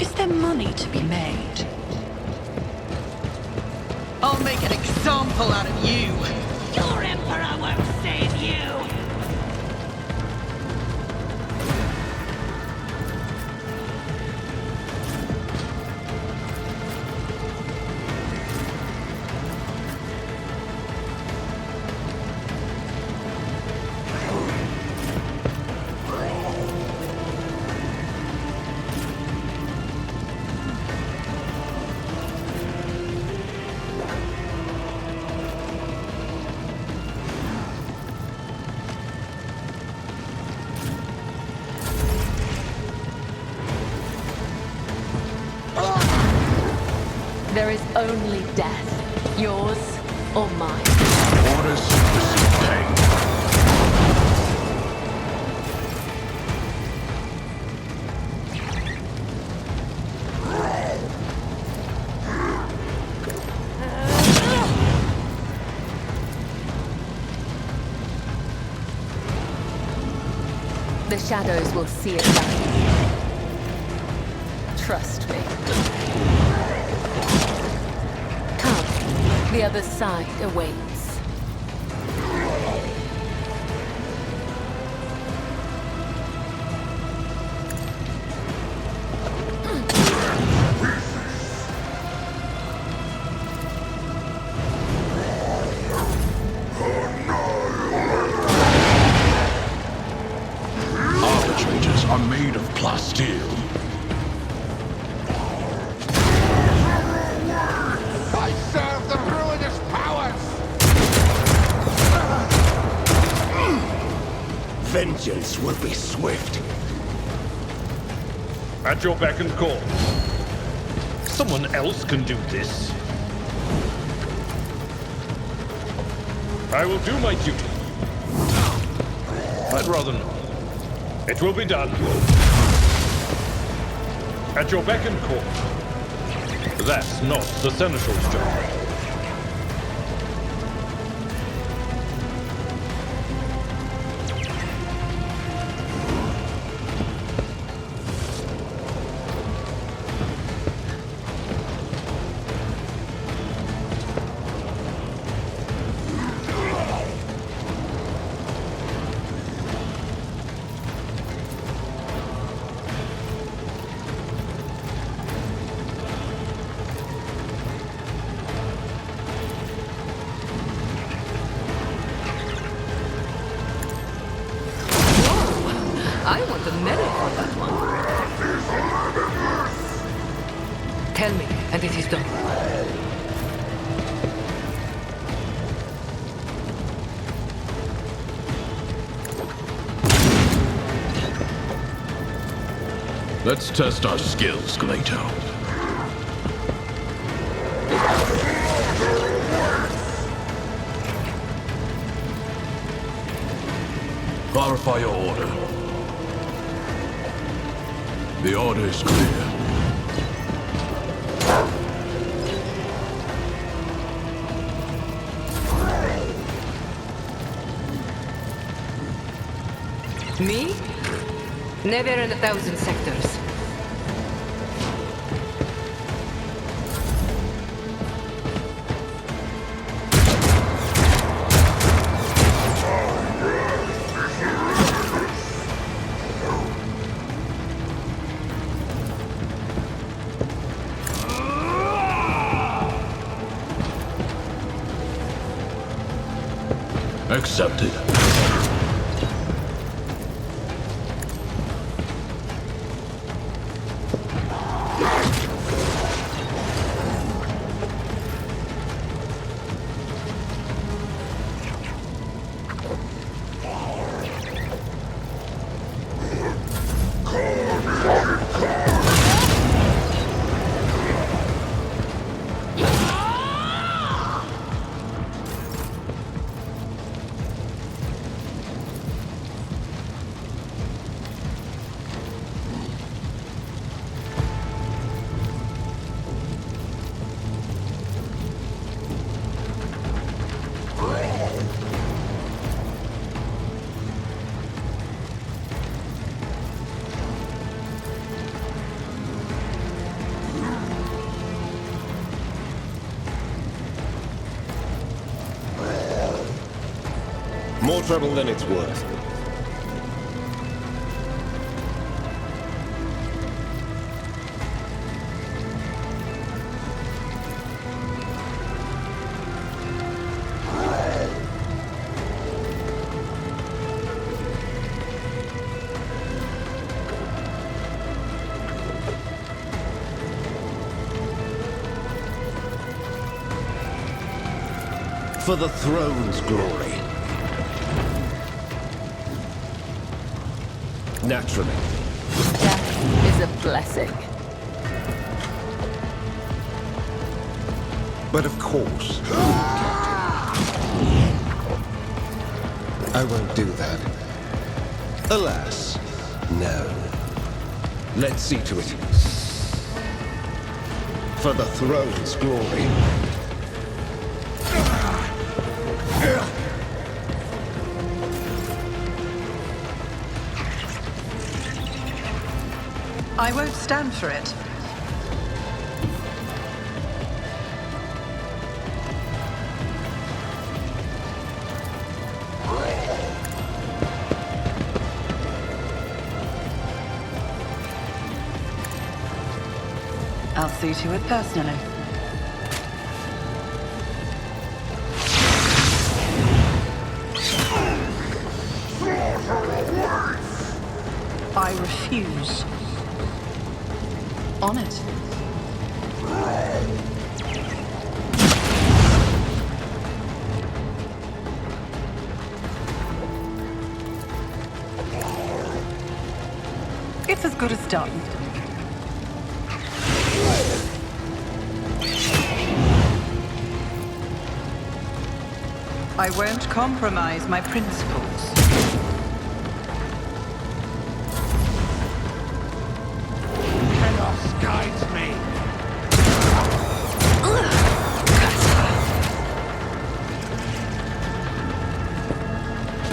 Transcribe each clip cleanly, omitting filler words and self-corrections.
Is there money to be made? I'll make an example out of you! Your Emperor won't save you! There is only death, yours or mine. Orders received pain. The shadows will see it done. Trust me. Come, the other side awaits. Arbitrators are made of plasteel. I serve the ruinous powers! Vengeance will be swift. At your beck and call. Someone else can do this. I will do my duty. I'd rather not. It will be done. At your beck and call. That's not the Seneschal's job. Let's test our skills, Glato. Clarify your order. The order is clear. Me? Never in 1,000 sectors. Accepted. More trouble than it's worth. For the throne's glory. Naturally. Death is a blessing. But of course. I won't do that. Alas, no. Let's see to it. For the throne's glory. I won't stand for it. I'll see to it personally. I refuse. On it. It's as good as done. I won't compromise my principles. Chaos guides me.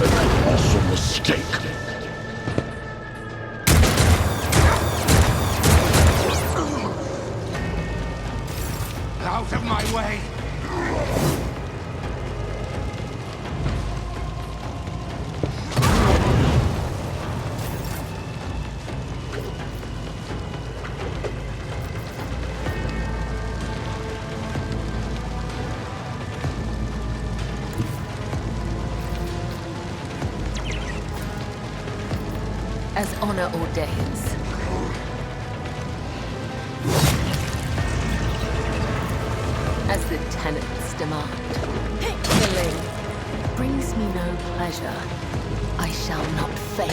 An awful mistake. Out of my way. As honor ordains. As the tenets demand. Killing brings me no pleasure. I shall not fail.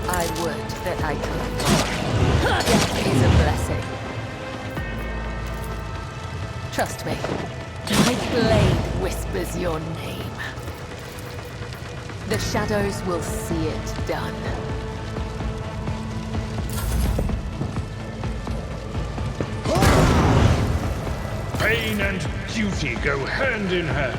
I would that I could. Death is a blessing. Trust me, my blade whispers your name. The shadows will see it done. Pain and duty go hand in hand.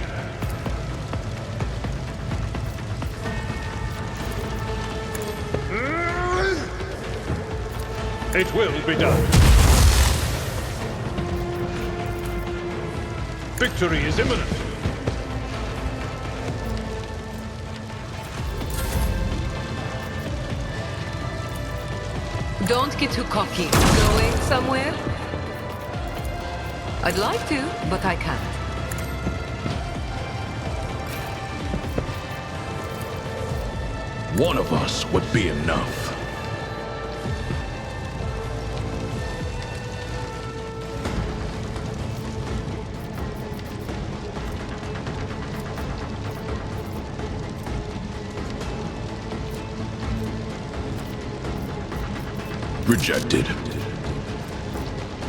It will be done. Victory is imminent. Don't get too cocky. Going somewhere? I'd like to, but I can't. One of us would be enough. Rejected.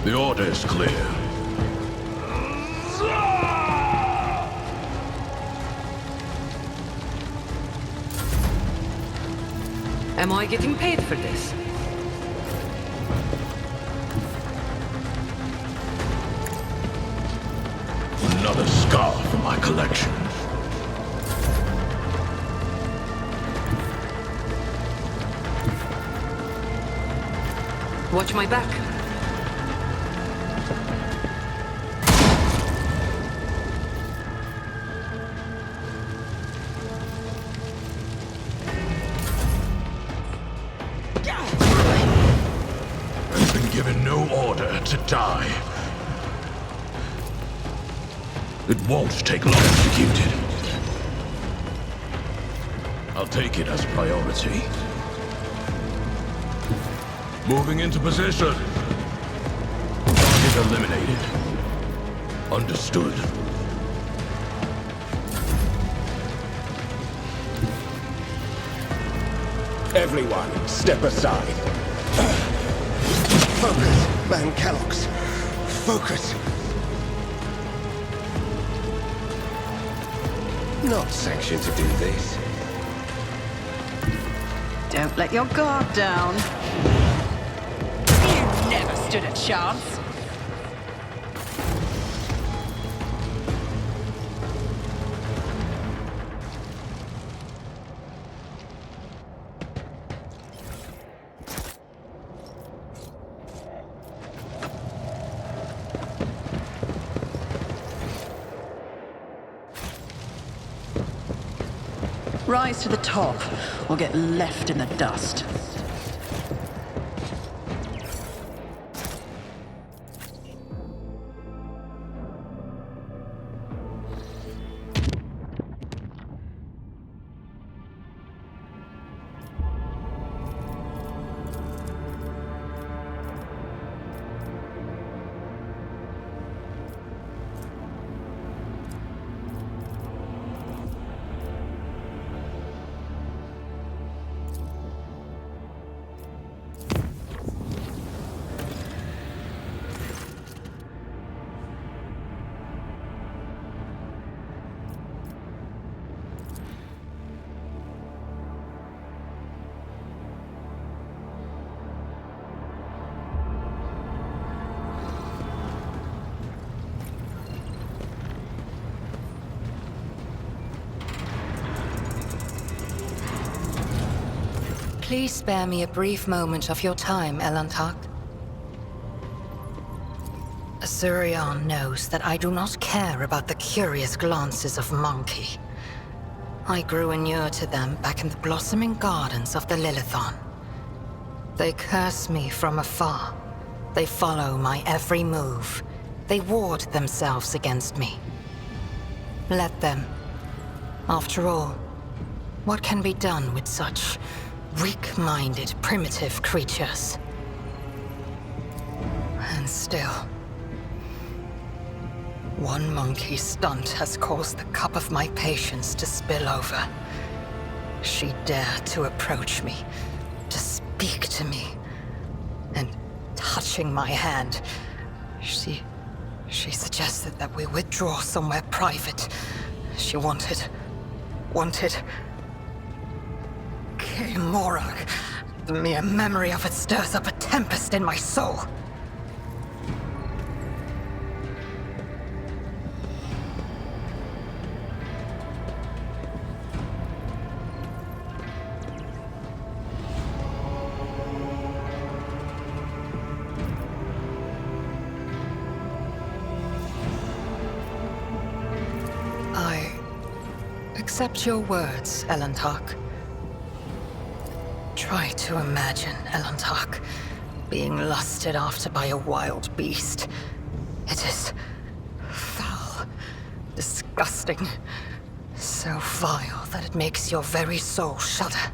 The order is clear. Am I getting paid for this? Another scar for my collection. Watch my back. I've been given no order to die. It won't take long executed. I'll take it as priority. Moving into position. Target eliminated. Understood. Everyone, step aside. Focus, Van Kellogg's. Focus. Not sanctioned to do this. Don't let your guard down. You never stood a chance. Rise to the top, or get left in the dust. Please spare me a brief moment of your time, Elantak. Azurion knows that I do not care about the curious glances of Monkey. I grew inured to them back in the blossoming gardens of the Lilithon. They curse me from afar. They follow my every move. They ward themselves against me. Let them. After all, what can be done with such weak-minded, primitive creatures? And still, one monkey stunt has caused the cup of my patience to spill over. She dared to approach me, speak to me. And touching my hand, she suggested that we withdraw somewhere private. She wanted... Morag. The mere memory of it stirs up a tempest in my soul. I accept your words, Elantark. Try to imagine, Elantark, being lusted after by a wild beast. It is foul, disgusting, so vile that it makes your very soul shudder.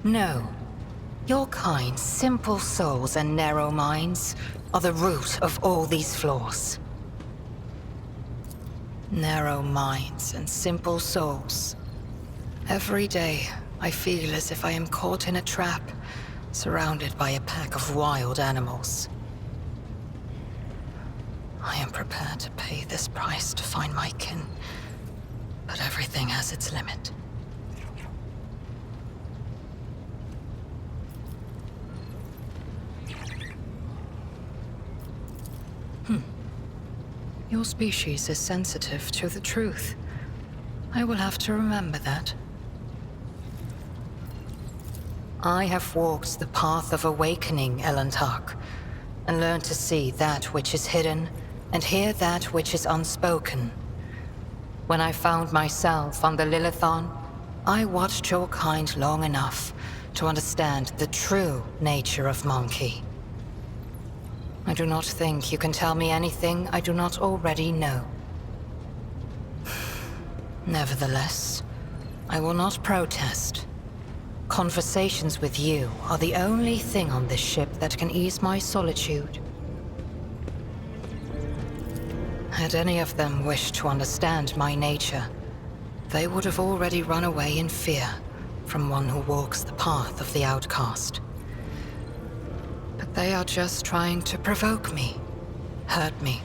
No. Your kind's simple souls and narrow minds are the root of all these flaws. Narrow minds and simple souls. Every day, I feel as if I am caught in a trap, surrounded by a pack of wild animals. I am prepared to pay this price to find my kin, but everything has its limit. Your species is sensitive to the truth. I will have to remember that. I have walked the path of awakening, Elantark, and learned to see that which is hidden and hear that which is unspoken. When I found myself on the Lilithon, I watched your kind long enough to understand the true nature of Monkey. I do not think you can tell me anything I do not already know. Nevertheless, I will not protest. Conversations with you are the only thing on this ship that can ease my solitude. Had any of them wished to understand my nature, they would have already run away in fear from one who walks the path of the outcast. But they are just trying to provoke me, hurt me.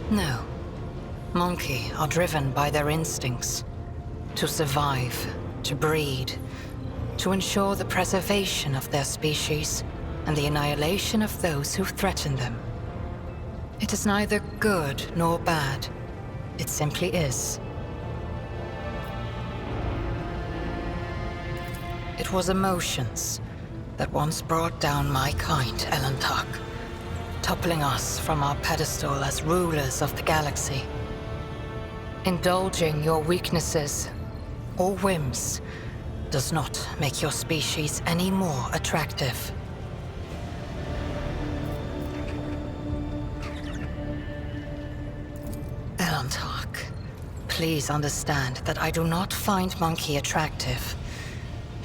No. Monkey are driven by their instincts. To survive, to breed, to ensure the preservation of their species and the annihilation of those who threaten them. It is neither good nor bad. It simply is. It was emotions that once brought down my kind, Elantark, toppling us from our pedestal as rulers of the galaxy. Indulging your weaknesses or whims does not make your species any more attractive. Elantark, please understand that I do not find Monkey attractive.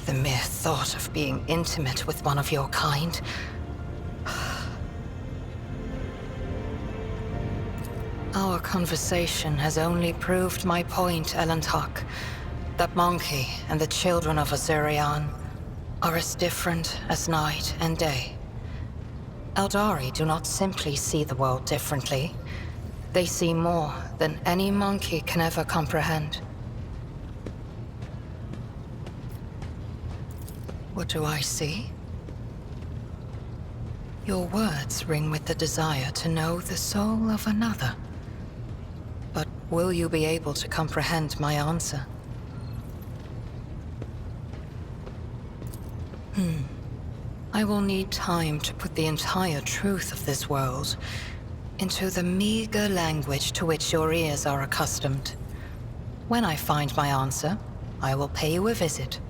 The mere thought of being intimate with one of your kind... Our conversation has only proved my point, Elantark. That Monkey and the children of Azurian are as different as night and day. Eldari do not simply see the world differently. They see more than any monkey can ever comprehend. What do I see? Your words ring with the desire to know the soul of another. But will you be able to comprehend my answer? I will need time to put the entire truth of this world into the meager language to which your ears are accustomed. When I find my answer, I will pay you a visit.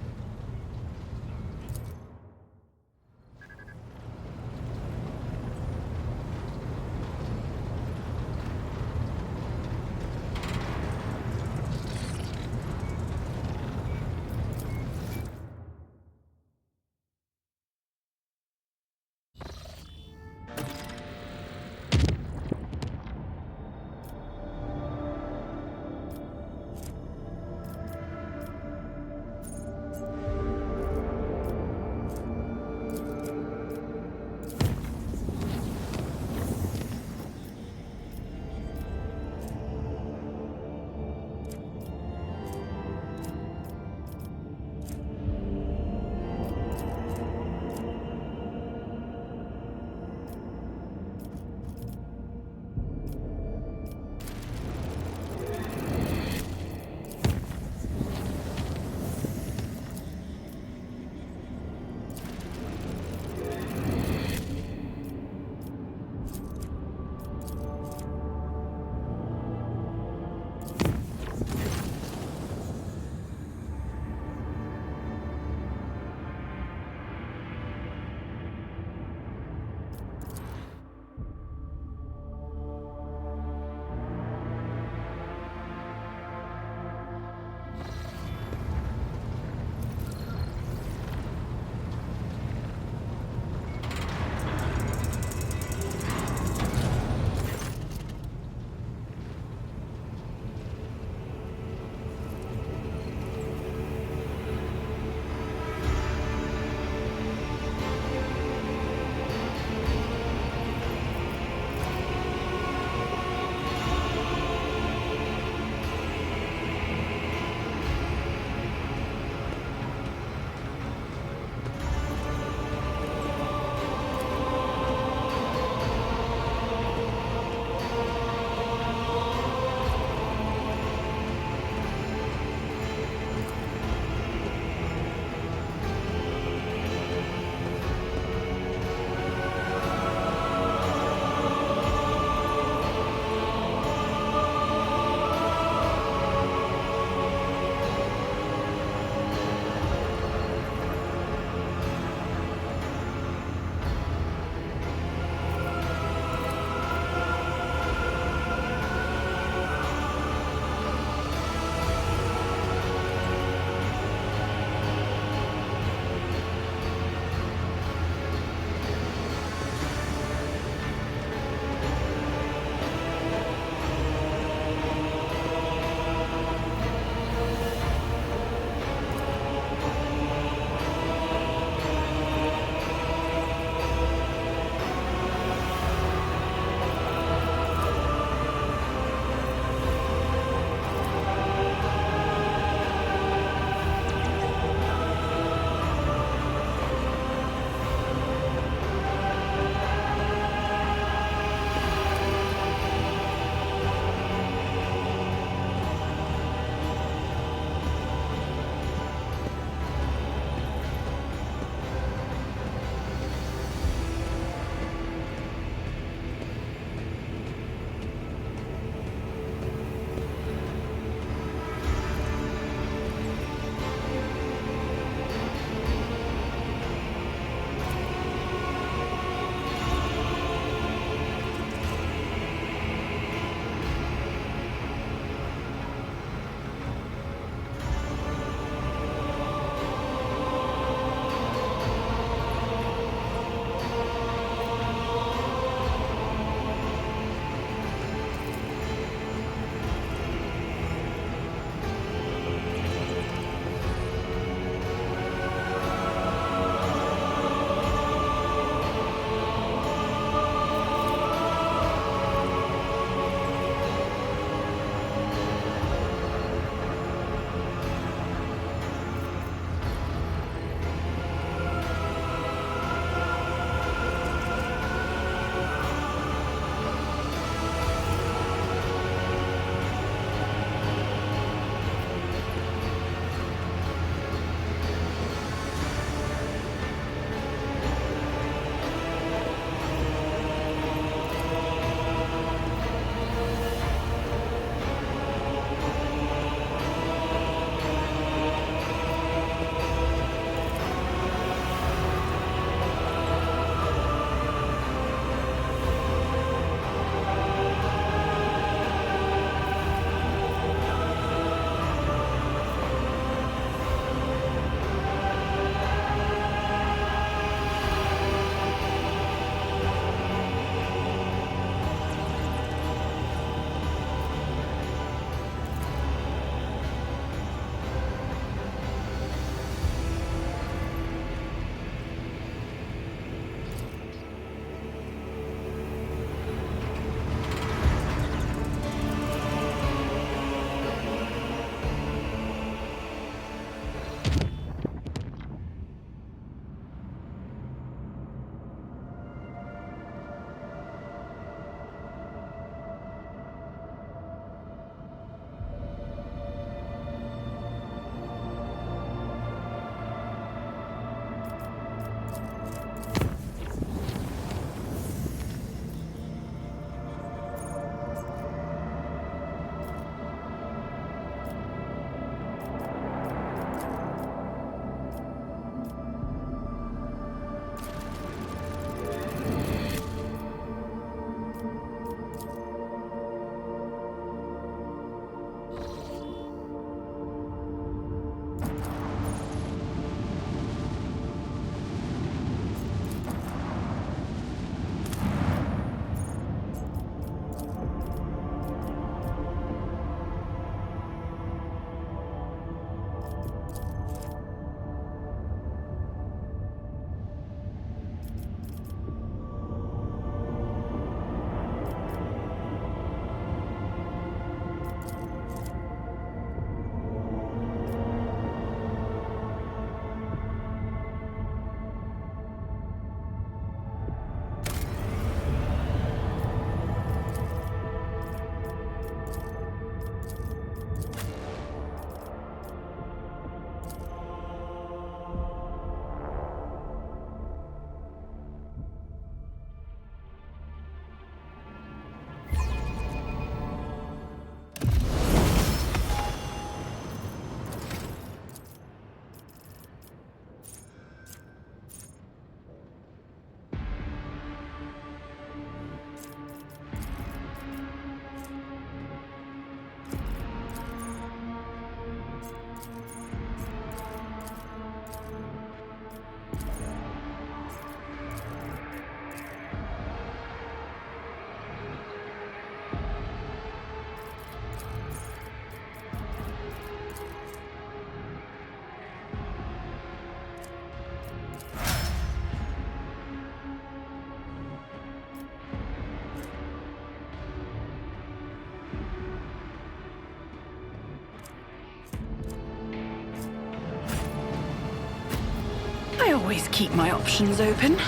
Always keep my options open.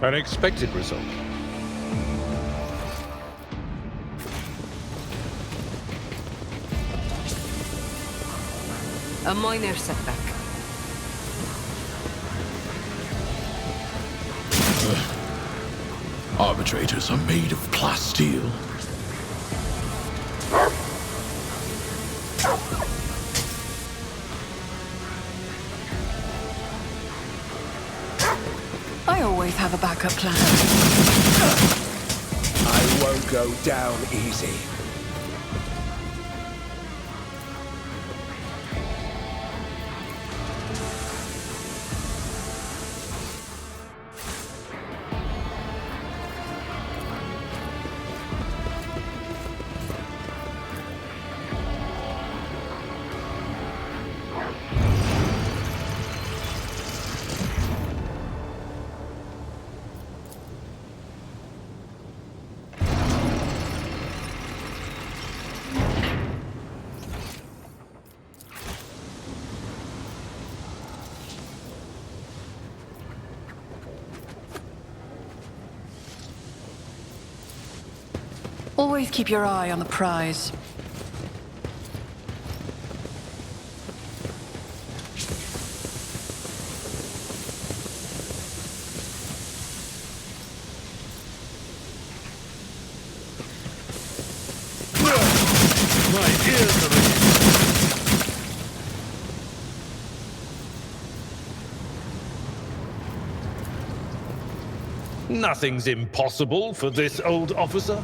An expected result. A minor setback. Arbitrators are made of glass steel. I always have a backup plan. I won't go down easy. Always keep your eye on the prize. My ears are ringing. Nothing's impossible for this old officer.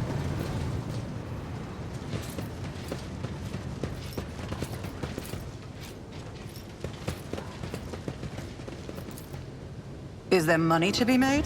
Is there money to be made?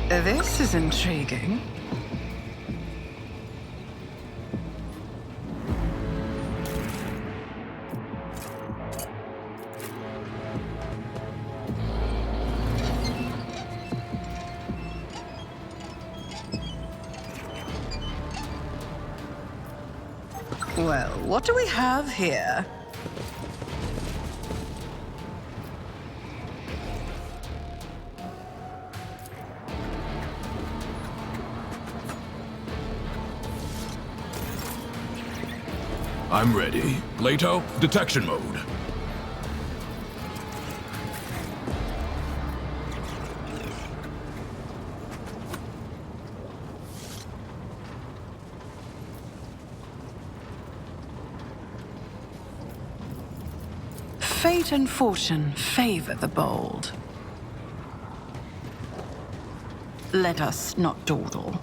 This is intriguing. Well, what do we have here? I'm ready. Leto, detection mode. Fate and fortune favor the bold. Let us not dawdle.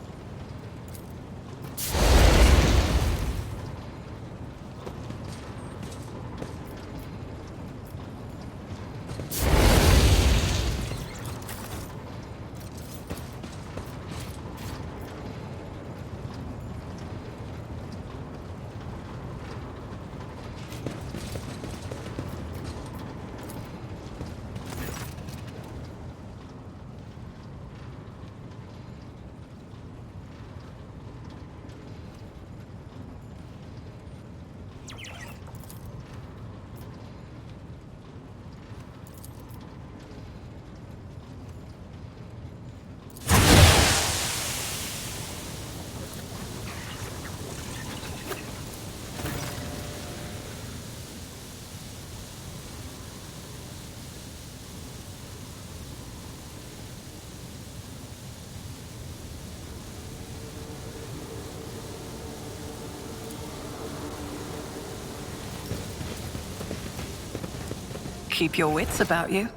Keep your wits about you.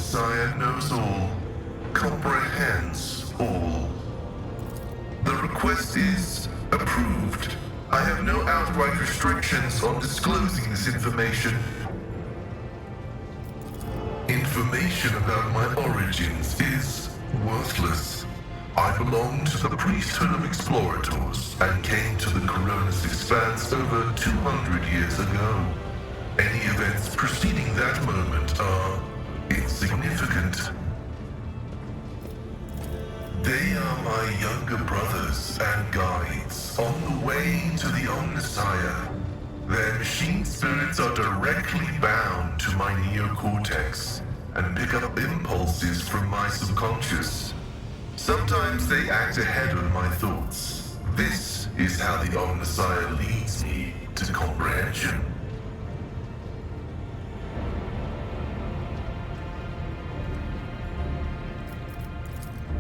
Omnissiah knows all, comprehends all. The request is approved. I have no outright restrictions on disclosing this information. Information about my origins is worthless. I belong to the priesthood of explorators and came to the Coronis Expanse over 200 years ago. Any events preceding that moment are insignificant. They are my younger brothers and guides on the way to the Omnissiah. Their machine spirits are directly bound to my neocortex and pick up impulses from my subconscious. Sometimes they act ahead of my thoughts. This is how the Omnissiah leads me to comprehension.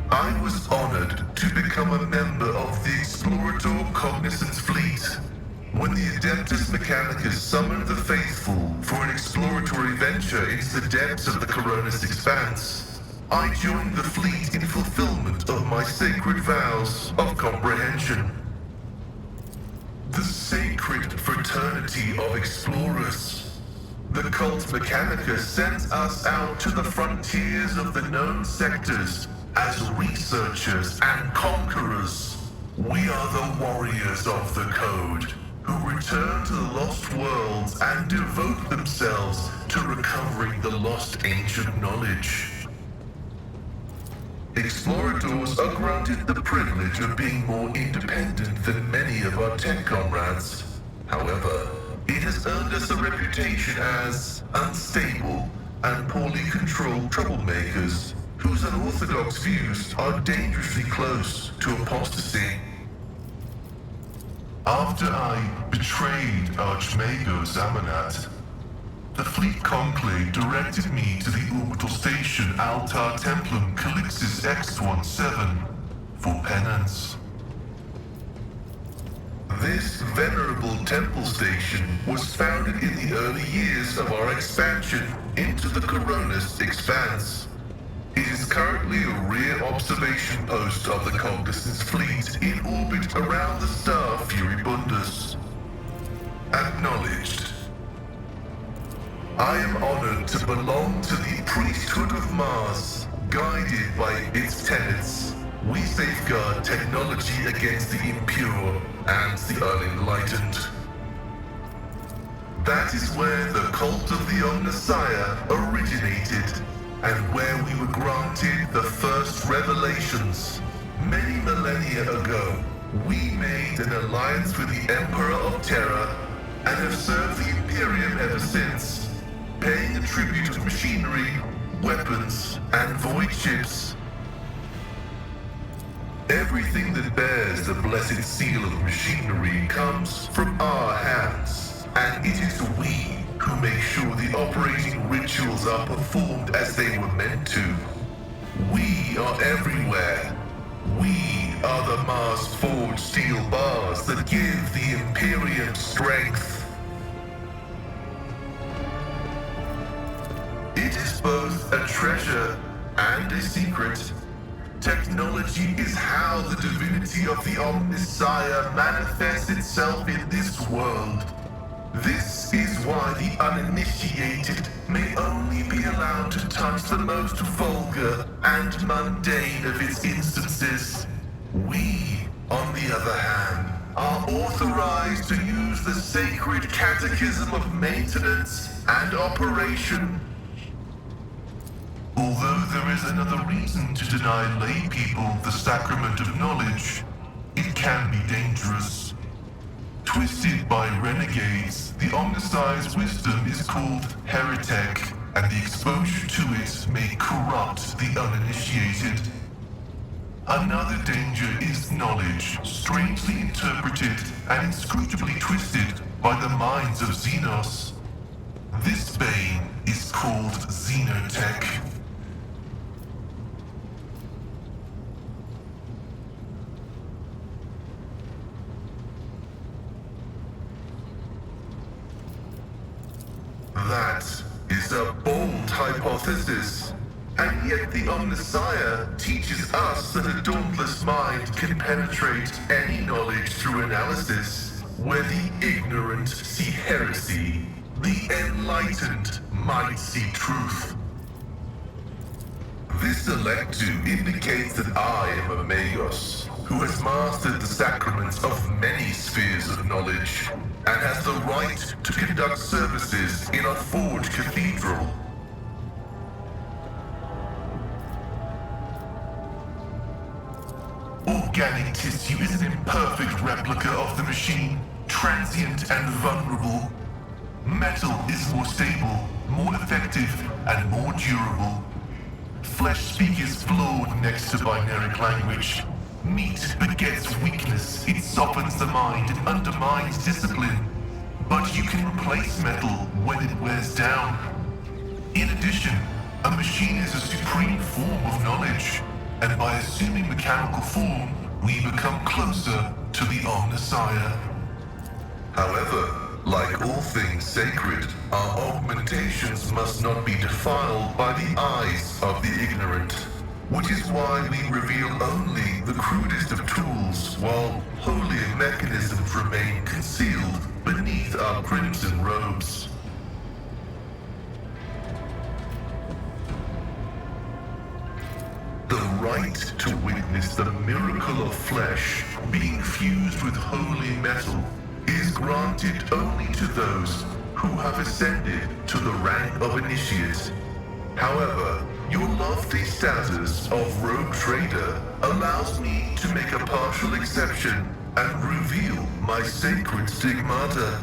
I was honored to become a member of the Explorator Cognizance Fleet. When the Adeptus Mechanicus summoned the faithful for an exploratory venture into the depths of the Coronis Expanse, I joined the fleet in fulfillment of my sacred vows of comprehension. The sacred fraternity of explorers. The cult Mechanicus sent us out to the frontiers of the known sectors as researchers and conquerors. We are the warriors of the Code, who return to the lost worlds and devote themselves to recovering the lost ancient knowledge. Explorators are granted the privilege of being more independent than many of our tech comrades. However, it has earned us a reputation as unstable and poorly controlled troublemakers whose unorthodox views are dangerously close to apostasy. After I betrayed Archmago Zamanat, the fleet conclave directed me to the orbital station Altar Templum Calixis X-17 for penance. This venerable temple station was founded in the early years of our expansion into the Coronis Expanse. It is currently a rear observation post of the Cognizance fleet in orbit around the star Furibundus. Acknowledged. I am honored to belong to the priesthood of Mars, guided by its tenets. We safeguard technology against the impure and the unenlightened. That is where the cult of the Omnissiah originated, and where we were granted the first revelations. Many millennia ago, we made an alliance with the Emperor of Terra and have served the Imperium ever since, paying a tribute of machinery, weapons, and void ships. Everything that bears the blessed seal of machinery comes from our hands, and it is we who make sure the operating rituals are performed as they were meant to. We are everywhere. We are the Mars-forged steel bars that give the Imperium strength. It is both a treasure and a secret. Technology is how the divinity of the Omnissiah manifests itself in this world. This is why the uninitiated may only be allowed to touch the most vulgar and mundane of its instances. We, on the other hand, are authorized to use the sacred catechism of maintenance and operation. Although there is another reason to deny lay people the sacrament of knowledge, it can be dangerous. Twisted by renegades, the Omnissiah's wisdom is called heretic, and the exposure to it may corrupt the uninitiated. Another danger is knowledge, strangely interpreted and inscrutably twisted by the minds of Xenos. This bane is called Xenotech. That is a bold hypothesis. And yet the Omnissiah teaches us that a dauntless mind can penetrate any knowledge through analysis, where the ignorant see heresy, the enlightened might see truth. This electu indicates that I am a Magos, who has mastered the sacraments of many spheres of knowledge, and has the right to conduct services in a forged cathedral. Organic tissue is an imperfect replica of the machine, transient and vulnerable. Metal is more stable, more effective, and more durable. Flesh speak is flawed next to binaric language. Meat begets weakness, it softens the mind and undermines discipline. But you can replace metal when it wears down. In addition, a machine is a supreme form of knowledge, and by assuming mechanical form, we become closer to the Omnissiah. However, like all things sacred, our augmentations must not be defiled by the eyes of the ignorant, which is why we reveal only the crudest of tools, while holier mechanisms remain concealed beneath our crimson robes. The right to witness the miracle of flesh being fused with holy metal is granted only to those who have ascended to the rank of initiate. However, your lofty status of rogue trader allows me to make a partial exception and reveal my sacred stigmata.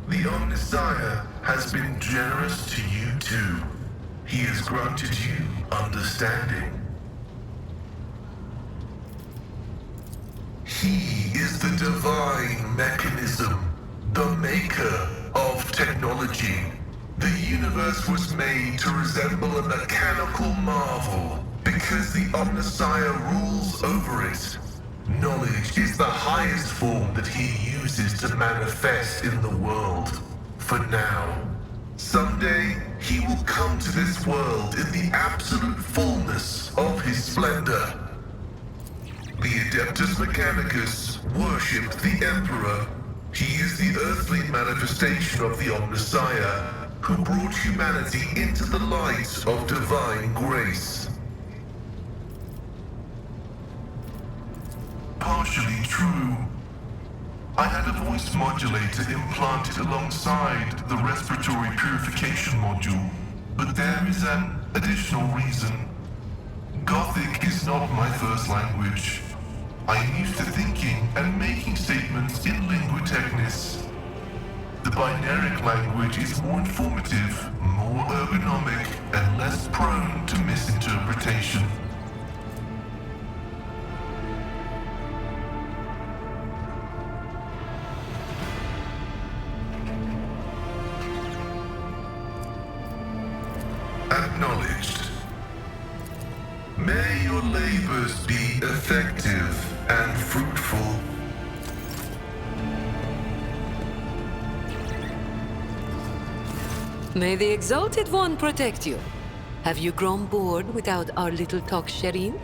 The Omnissiah has been generous to you too. He has granted you understanding. He is the divine mechanism, the maker of technology. The universe was made to resemble a mechanical marvel because the Omnissiah rules over it. Knowledge is the highest form that he uses to manifest in the world. For now. Someday, he will come to this world in the absolute fullness of his splendor. The Adeptus Mechanicus worshipped the Emperor. He is the earthly manifestation of the Omnissiah, who brought humanity into the light of divine grace. Partially true. I had a voice modulator implanted alongside the respiratory purification module, but there is an additional reason. Gothic is not my first language. I am used to thinking and making statements in lingua technis. The binaric language is more informative, more ergonomic, and less prone to misinterpretation. Acknowledged. May your labors be effective and fruitful. May the Exalted One protect you. Have you grown bored without our little talk, Shireen?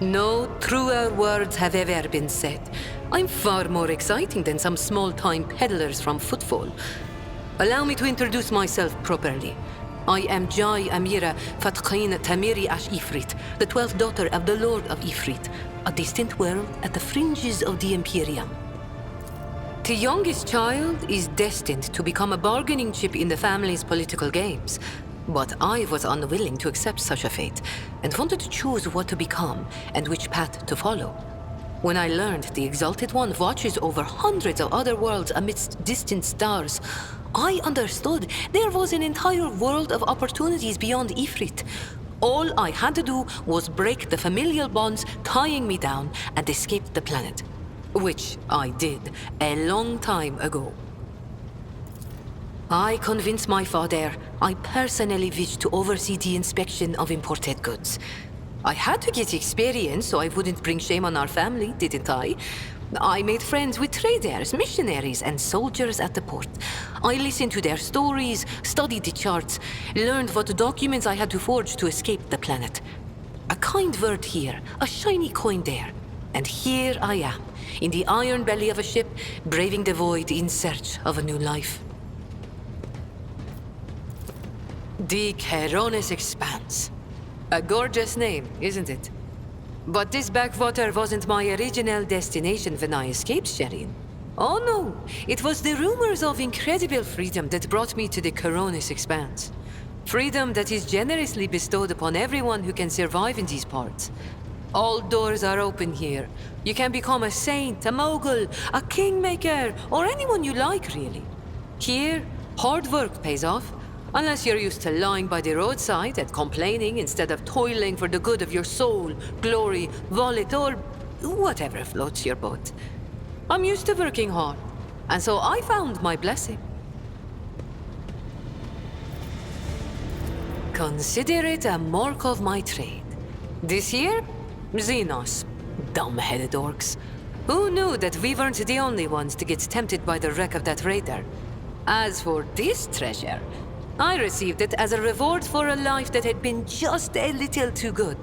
No truer words have ever been said. I'm far more exciting than some small-time peddlers from Footfall. Allow me to introduce myself properly. I am Jai Amira Fatqin Tamiri Ash Ifrit, the 12th daughter of the Lord of Ifrit, a distant world at the fringes of the Imperium. The youngest child is destined to become a bargaining chip in the family's political games. But I was unwilling to accept such a fate, and wanted to choose what to become and which path to follow. When I learned the Exalted One watches over hundreds of other worlds amidst distant stars, I understood there was an entire world of opportunities beyond Ifrit. All I had to do was break the familial bonds tying me down and escape the planet. Which I did a long time ago. I convinced my father I personally wished to oversee the inspection of imported goods. I had to get experience so I wouldn't bring shame on our family, didn't I? I made friends with traders, missionaries, and soldiers at the port. I listened to their stories, studied the charts, learned what documents I had to forge to escape the planet. A kind word here, a shiny coin there. And here I am, in the iron belly of a ship, braving the void in search of a new life. The Caronis Expanse. A gorgeous name, isn't it? But this backwater wasn't my original destination when I escaped, Sherin. Oh no, it was the rumors of incredible freedom that brought me to the Caronis Expanse. Freedom that is generously bestowed upon everyone who can survive in these parts. All doors are open here. You can become a saint, a mogul, a kingmaker, or anyone you like, really. Here, hard work pays off. Unless you're used to lying by the roadside and complaining instead of toiling for the good of your soul, glory, wallet, or whatever floats your boat. I'm used to working hard, and so I found my blessing. Consider it a mark of my trade. This year, Xenos. Dumb-headed orcs. Who knew that we weren't the only ones to get tempted by the wreck of that raider? As for this treasure, I received it as a reward for a life that had been just a little too good.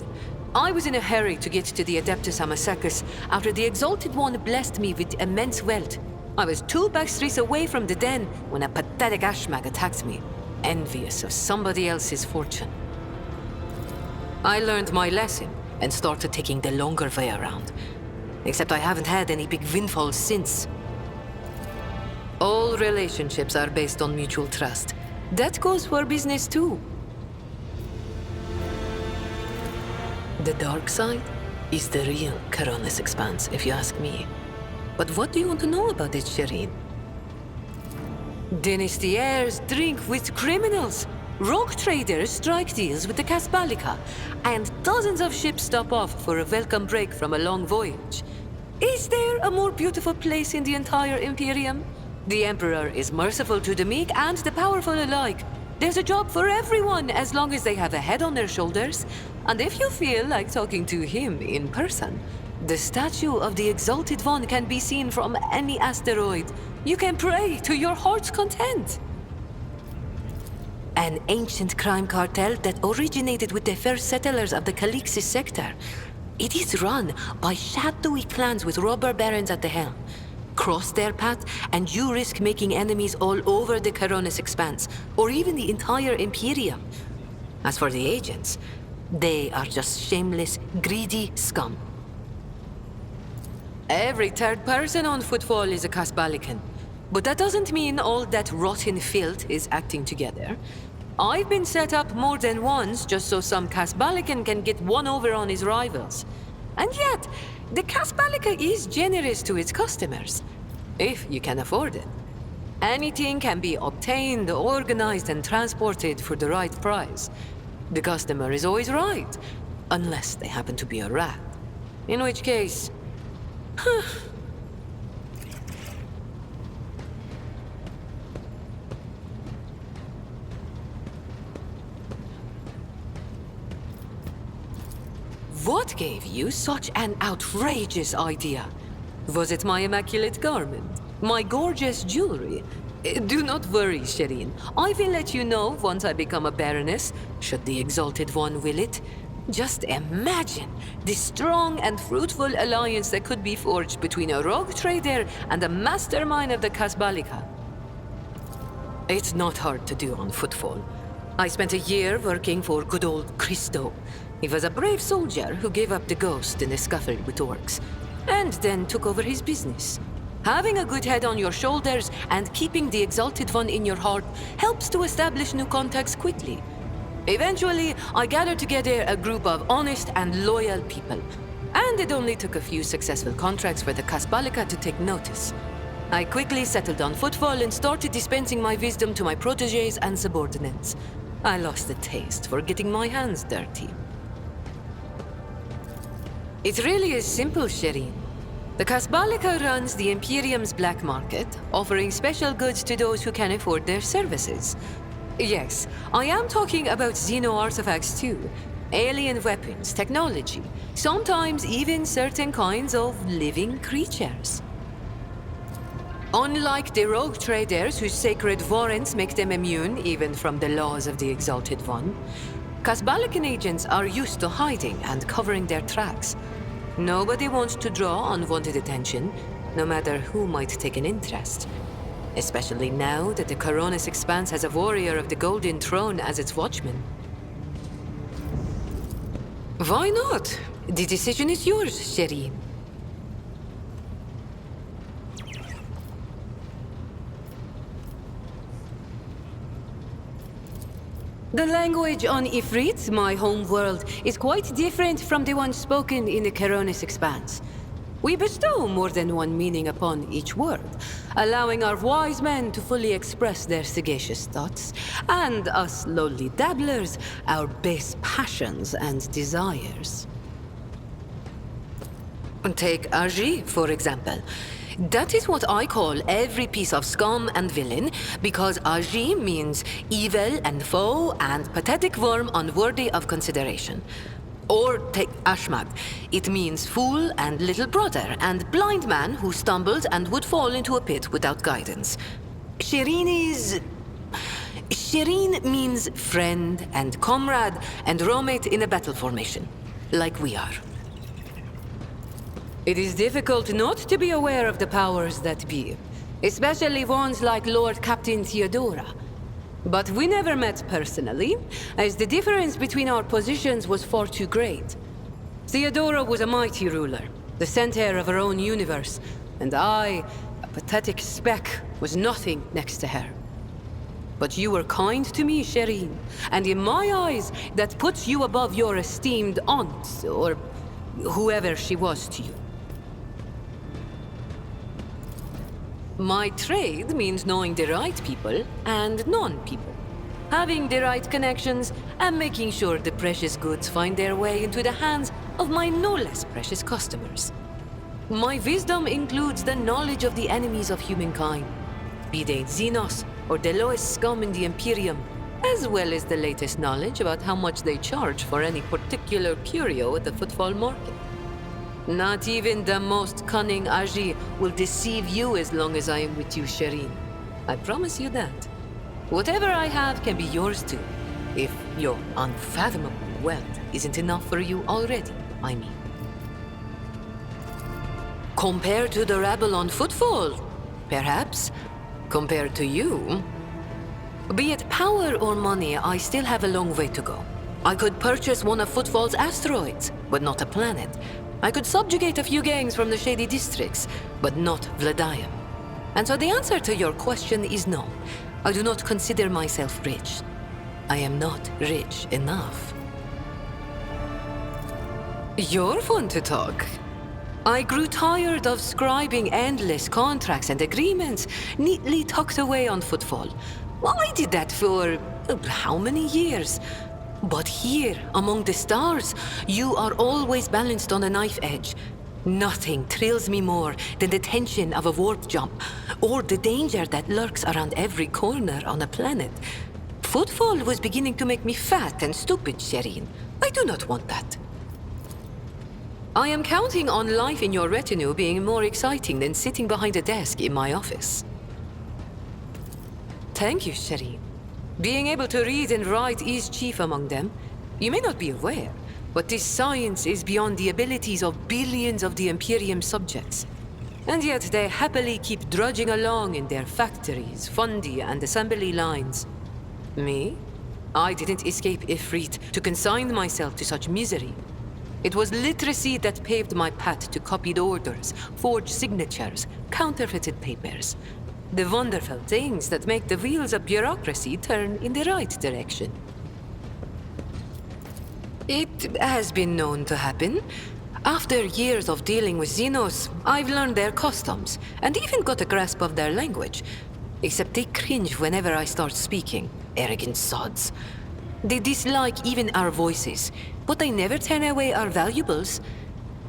I was in a hurry to get to the Adeptus Amasacus after the Exalted One blessed me with immense wealth. I was 2 backstreets away from the den when a pathetic ashmag attacked me, envious of somebody else's fortune. I learned my lesson and started taking the longer way around. Except I haven't had any big windfalls since. All relationships are based on mutual trust. That goes for business too. The dark side is the real Caronis Expanse, if you ask me. But what do you want to know about it, Sherin? Dynasty drink with criminals. Rogue traders strike deals with the Casbalica, and dozens of ships stop off for a welcome break from a long voyage. Is there a more beautiful place in the entire Imperium? The Emperor is merciful to the meek and the powerful alike. There's a job for everyone as long as they have a head on their shoulders. And if you feel like talking to him in person, the statue of the Exalted One can be seen from any asteroid. You can pray to your heart's content. An ancient crime cartel that originated with the first settlers of the Calixis sector. It is run by shadowy clans with robber barons at the helm. Cross their path, and you risk making enemies all over the Caronis Expanse, or even the entire Imperium. As for the agents, they are just shameless, greedy scum. Every third person on Footfall is a Casbalican, but that doesn't mean all that rotten filth is acting together. I've been set up more than once just so some Casbalican can get one over on his rivals. And yet, the Casbalica is generous to its customers, if you can afford it. Anything can be obtained, organized, and transported for the right price. The customer is always right, unless they happen to be a rat. In which case... What gave you such an outrageous idea? Was it my immaculate garment? My gorgeous jewelry? Do not worry, Sherin. I will let you know once I become a baroness, should the Exalted One will it. Just imagine the strong and fruitful alliance that could be forged between a rogue trader and a mastermind of the Casbalica. It's not hard to do on Footfall. I spent a year working for good old Christo. He was a brave soldier who gave up the ghost in a scuffle with orcs, and then took over his business. Having a good head on your shoulders and keeping the Exalted One in your heart helps to establish new contacts quickly. Eventually, I gathered together a group of honest and loyal people, and it only took a few successful contracts for the Casbalica to take notice. I quickly settled on Footfall and started dispensing my wisdom to my protégés and subordinates. I lost the taste for getting my hands dirty. It really is simple, Shireen. The Kasbalika runs the Imperium's black market, offering special goods to those who can afford their services. Yes, I am talking about Xeno artifacts too. Alien weapons, technology, sometimes even certain kinds of living creatures. Unlike the rogue traders whose sacred warrants make them immune even from the laws of the Exalted One, Kasbalikan agents are used to hiding and covering their tracks. Nobody wants to draw unwanted attention, no matter who might take an interest. Especially now that the Coronis Expanse has a warrior of the Golden Throne as its watchman. Why not? The decision is yours, Shireen. The language on Ifrit, my home world, is quite different from the one spoken in the Coronis Expanse. We bestow more than one meaning upon each word, allowing our wise men to fully express their sagacious thoughts, and us lowly dabblers, our base passions and desires. Take Aji, for example. That is what I call every piece of scum and villain, because Aji means evil and foe and pathetic worm unworthy of consideration. Or take Ashmag. It means fool and little brother and blind man who stumbled and would fall into a pit without guidance. Shireen means friend and comrade and roommate in a battle formation, like we are. It is difficult not to be aware of the powers that be, especially ones like Lord Captain Theodora. But we never met personally, as the difference between our positions was far too great. Theodora was a mighty ruler, the center of her own universe, and I, a pathetic speck, was nothing next to her. But you were kind to me, Shireen, and in my eyes, that puts you above your esteemed aunt, or whoever she was to you. My trade means knowing the right people and non-people. Having the right connections and making sure the precious goods find their way into the hands of my no less precious customers. My wisdom includes the knowledge of the enemies of humankind, be they Xenos or the lowest scum in the Imperium, as well as the latest knowledge about how much they charge for any particular curio at the footfall market. Not even the most cunning Aji will deceive you as long as I am with you, Shireen. I promise you that. Whatever I have can be yours too, if your unfathomable wealth isn't enough for you already, I mean. Compared to the rabble on footfall, perhaps. Compared to you, be it power or money, I still have a long way to go. I could purchase one of Footfall's asteroids, but not a planet. I could subjugate a few gangs from the shady districts, but not Vladium. And so the answer to your question is no. I do not consider myself rich. I am not rich enough. You're fun to talk. I grew tired of scribing endless contracts and agreements neatly tucked away on Footfall. Well, I did that for how many years? But here, among the stars, you are always balanced on a knife edge. Nothing thrills me more than the tension of a warp jump, or the danger that lurks around every corner on a planet. Footfall was beginning to make me fat and stupid, Shireen. I do not want that. I am counting on life in your retinue being more exciting than sitting behind a desk in my office. Thank you, Shireen. Being able to read and write is chief among them. You may not be aware, but this science is beyond the abilities of billions of the Imperium subjects. And yet they happily keep drudging along in their factories, fundi, and assembly lines. Me? I didn't escape Ifrit to consign myself to such misery. It was literacy that paved my path to copied orders, forged signatures, counterfeited papers. The wonderful things that make the wheels of bureaucracy turn in the right direction. It has been known to happen. After years of dealing with Xenos, I've learned their customs, and even got a grasp of their language. Except they cringe whenever I start speaking. Arrogant sods. They dislike even our voices, but they never turn away our valuables.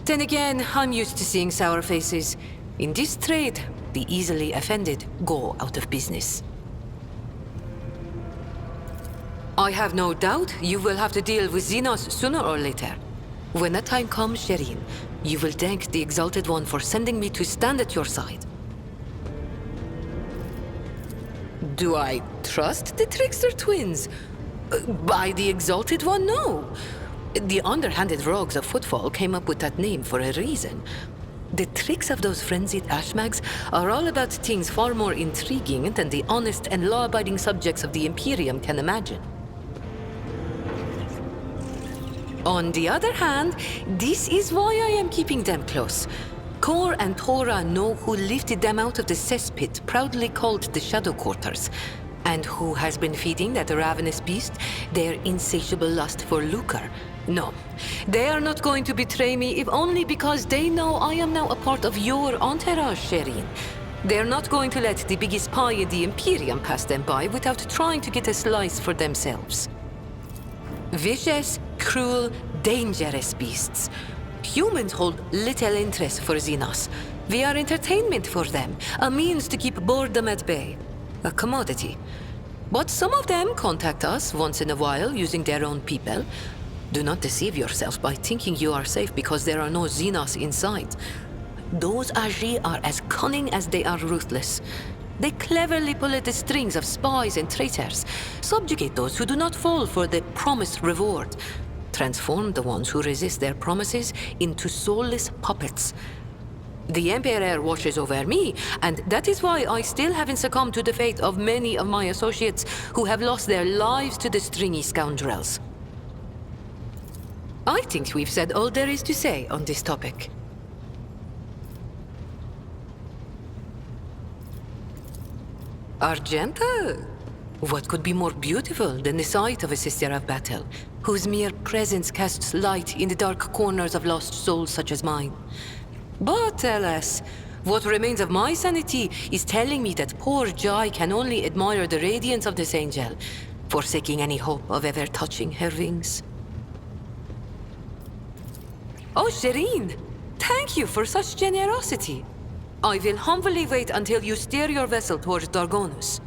Then again, I'm used to seeing sour faces. In this trade, the easily offended go out of business. I have no doubt you will have to deal with Xenos sooner or later. When that time comes, Shireen, you will thank the Exalted One for sending me to stand at your side. Do I trust the Trickster twins? By the Exalted One, no. The underhanded rogues of Footfall came up with that name for a reason. The tricks of those frenzied ashmags are all about things far more intriguing than the honest and law-abiding subjects of the Imperium can imagine. On the other hand, this is why I am keeping them close. Kor and Tora know who lifted them out of the cesspit proudly called the Shadow Quarters, and who has been feeding that ravenous beast their insatiable lust for lucre. No, they are not going to betray me if only because they know I am now a part of your entourage, Shireen. They're not going to let the biggest pie in the Imperium pass them by without trying to get a slice for themselves. Vicious, cruel, dangerous beasts. Humans hold little interest for Xenos. We are entertainment for them, a means to keep boredom at bay. A commodity. But some of them contact us once in a while using their own people. Do not deceive yourself by thinking you are safe because there are no Xenos inside. Those Agi are as cunning as they are ruthless. They cleverly pull at the strings of spies and traitors, subjugate those who do not fall for the promised reward, transform the ones who resist their promises into soulless puppets. The Emperor watches over me, and that is why I still haven't succumbed to the fate of many of my associates who have lost their lives to the stringy scoundrels. I think we've said all there is to say on this topic. Argenta? What could be more beautiful than the sight of a sister of battle, whose mere presence casts light in the dark corners of lost souls such as mine? But alas, what remains of my sanity is telling me that poor Jai can only admire the radiance of this angel, forsaking any hope of ever touching her wings. Oh, Shireen, thank you for such generosity. I will humbly wait until you steer your vessel towards Dargonus.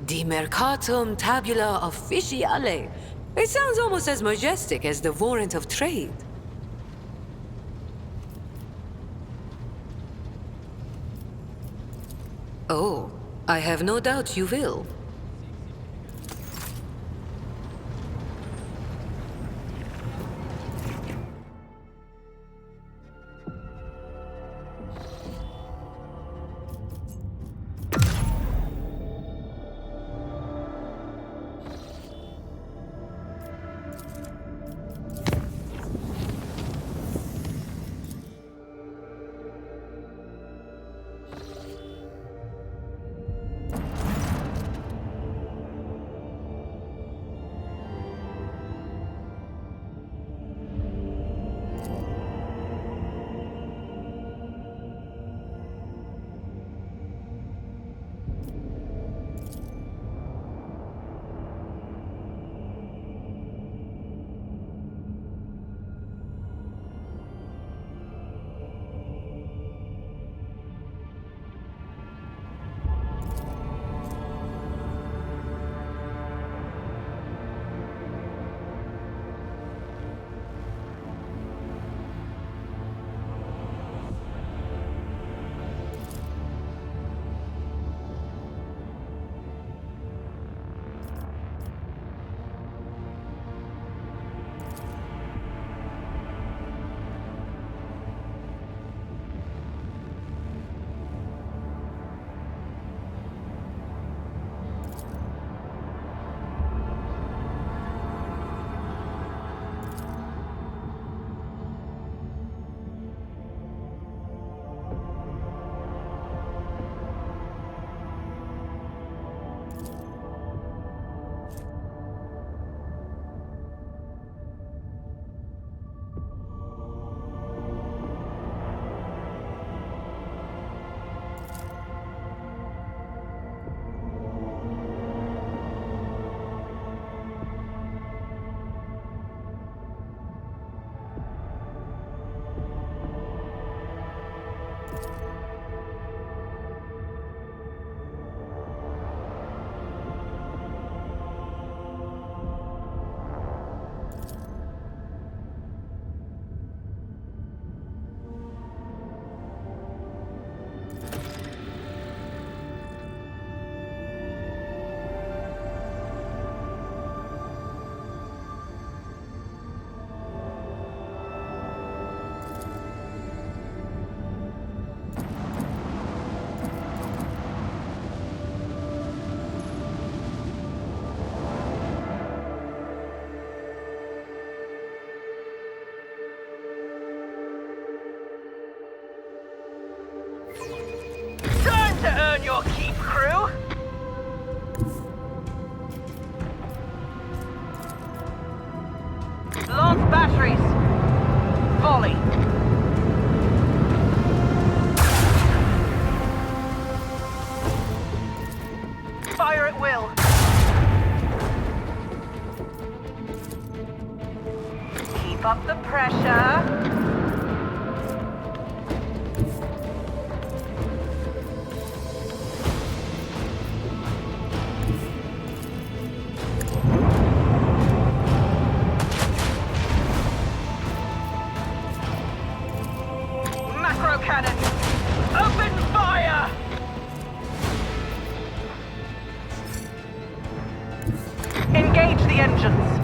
The Mercatum Tabula Officiale. It sounds almost as majestic as the warrant of trade. Oh, I have no doubt you will. Time to earn your keep, crew! Launch batteries! Volley! Fire at will! Keep up the pressure! Cannon! Open fire! Engage the engines!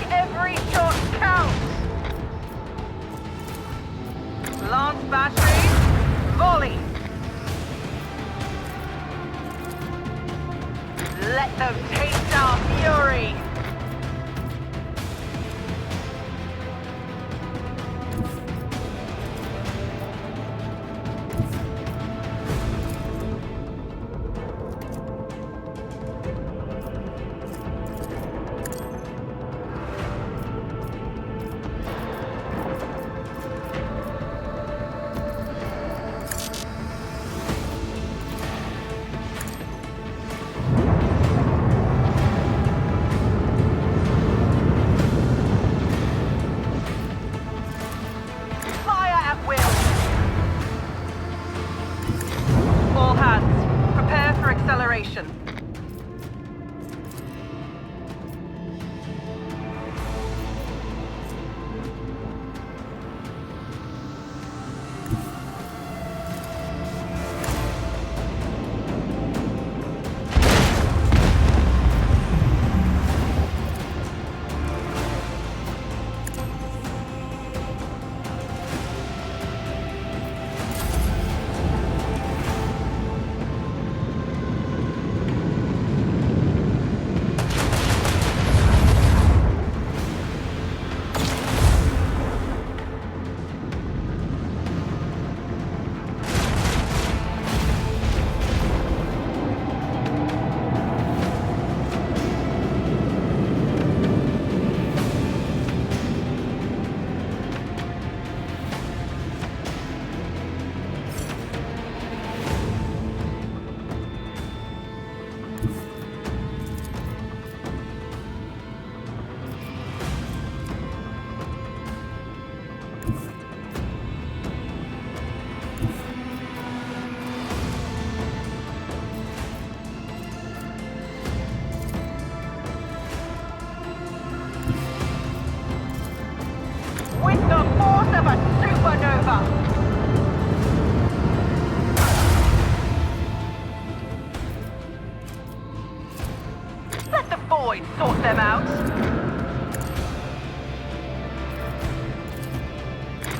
Every shot counts! Launch batteries, volley! Let them taste our fury! Acceleration. With the force of a supernova! Let the void sort them out!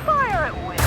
Fire at will!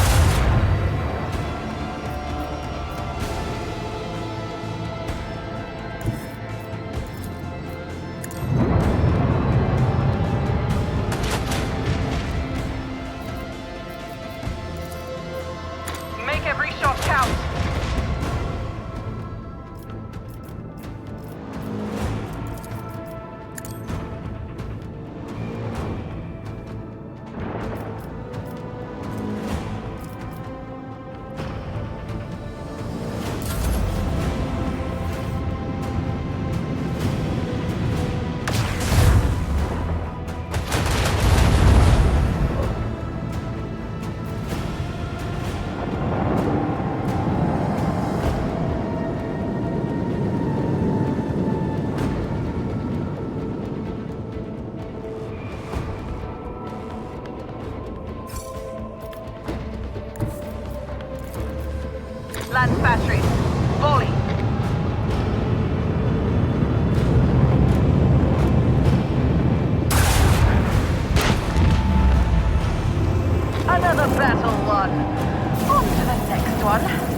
Lance batteries. Volley. Another battle won. On to the next one.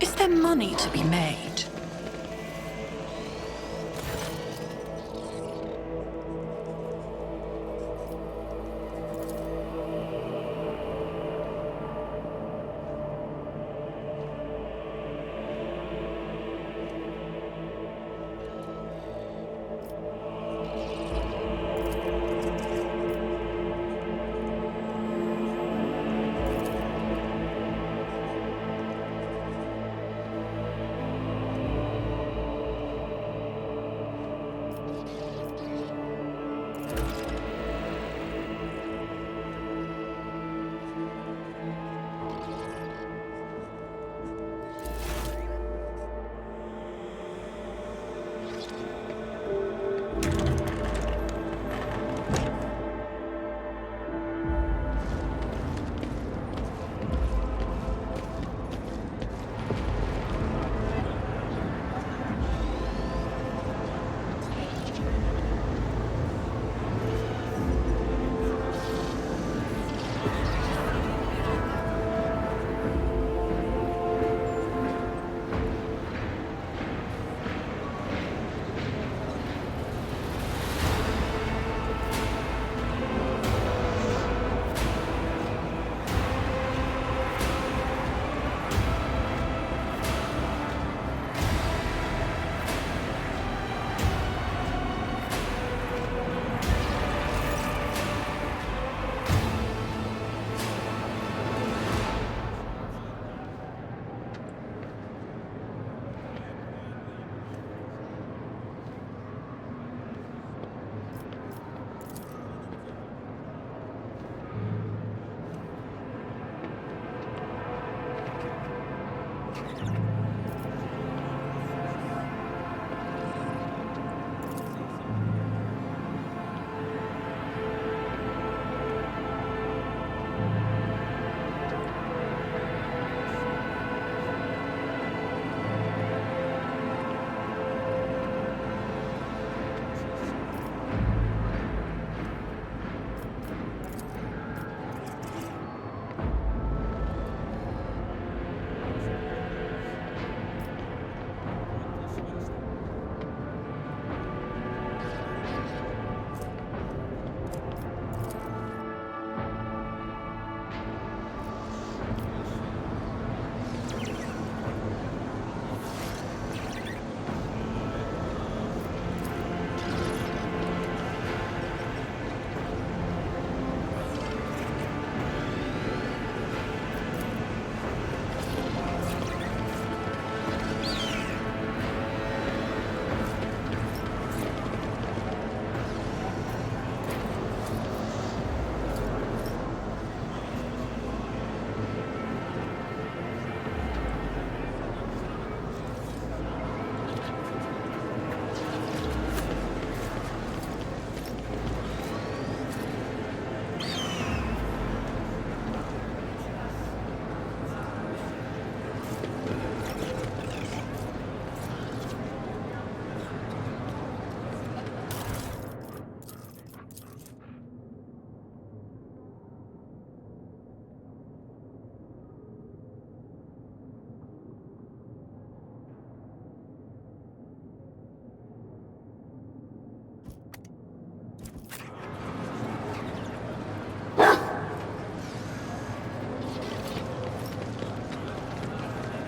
Is there money to be made?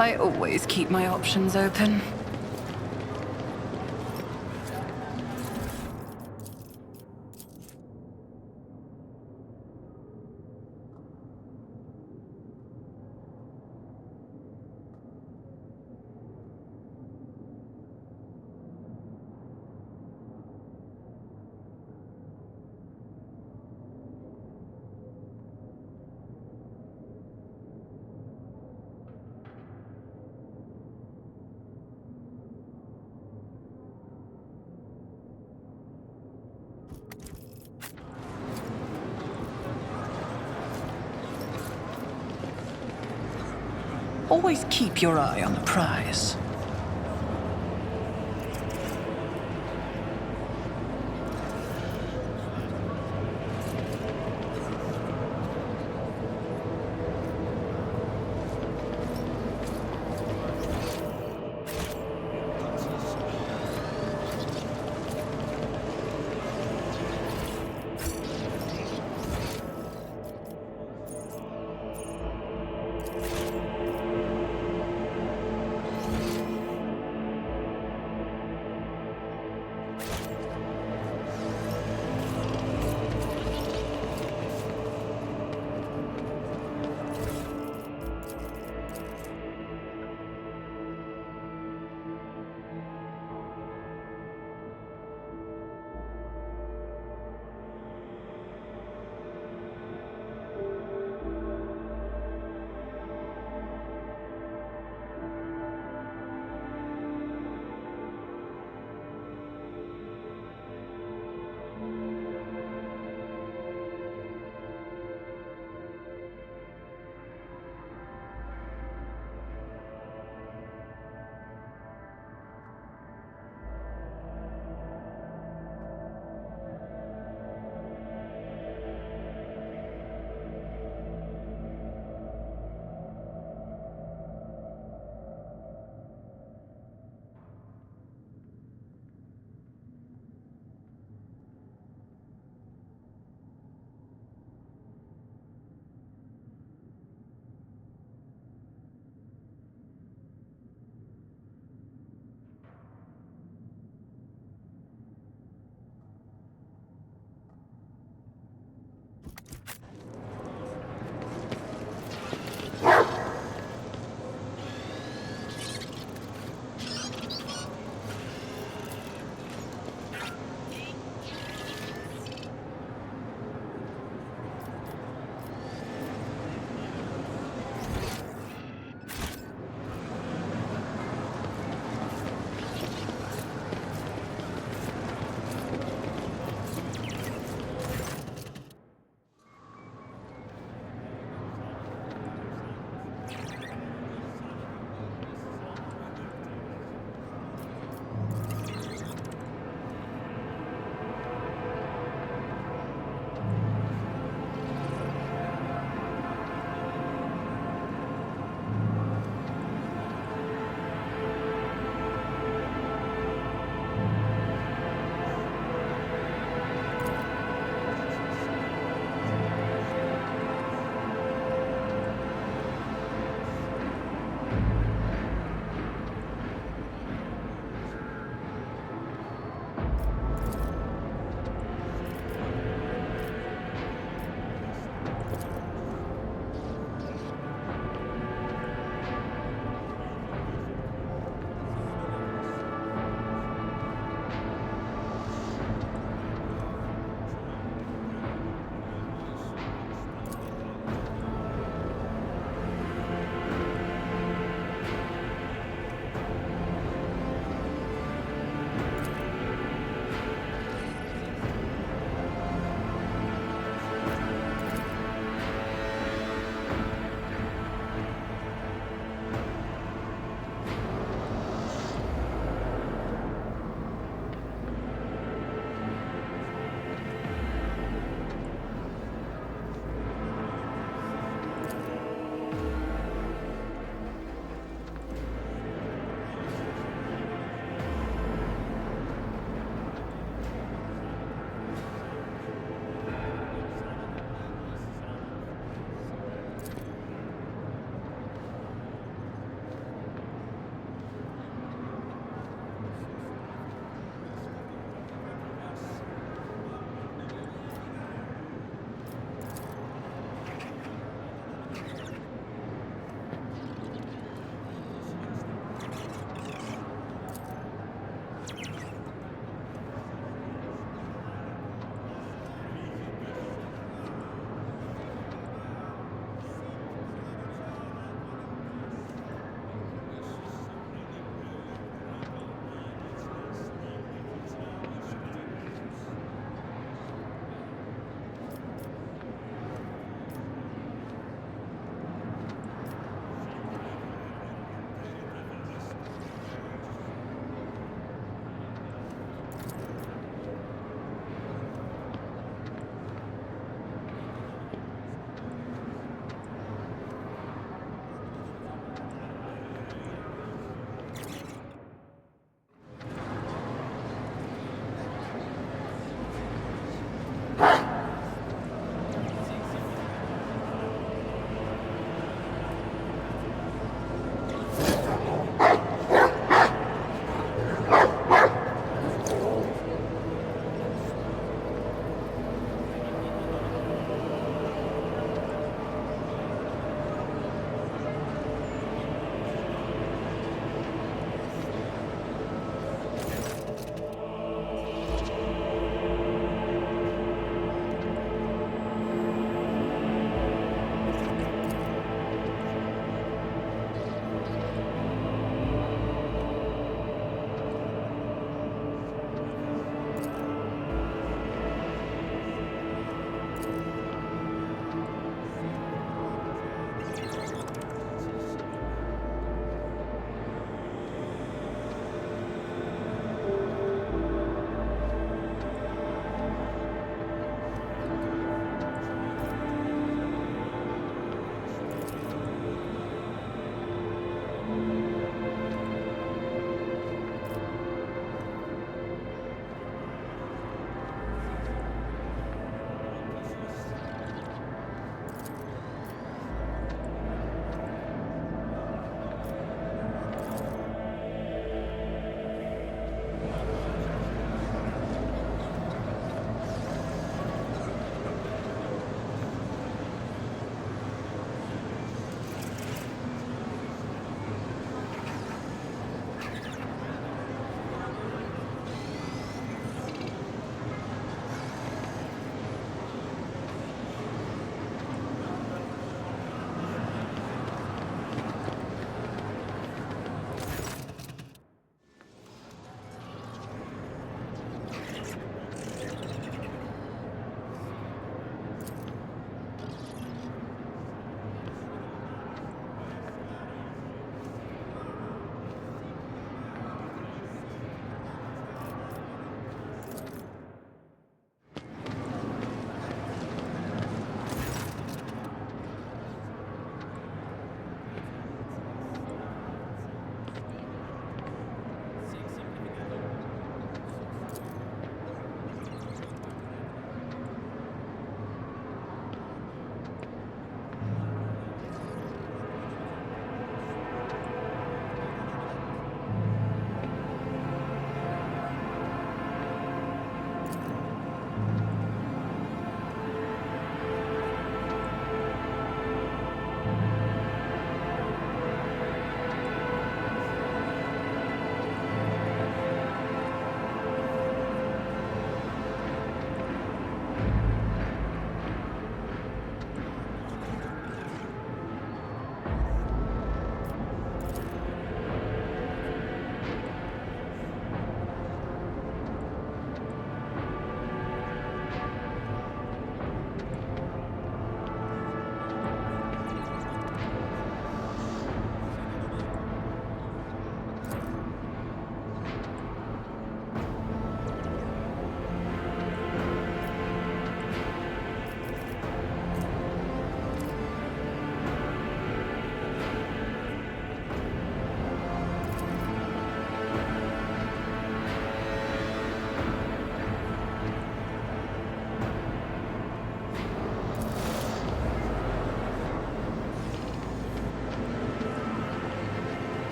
I always keep my options open. Always keep your eye on the prize.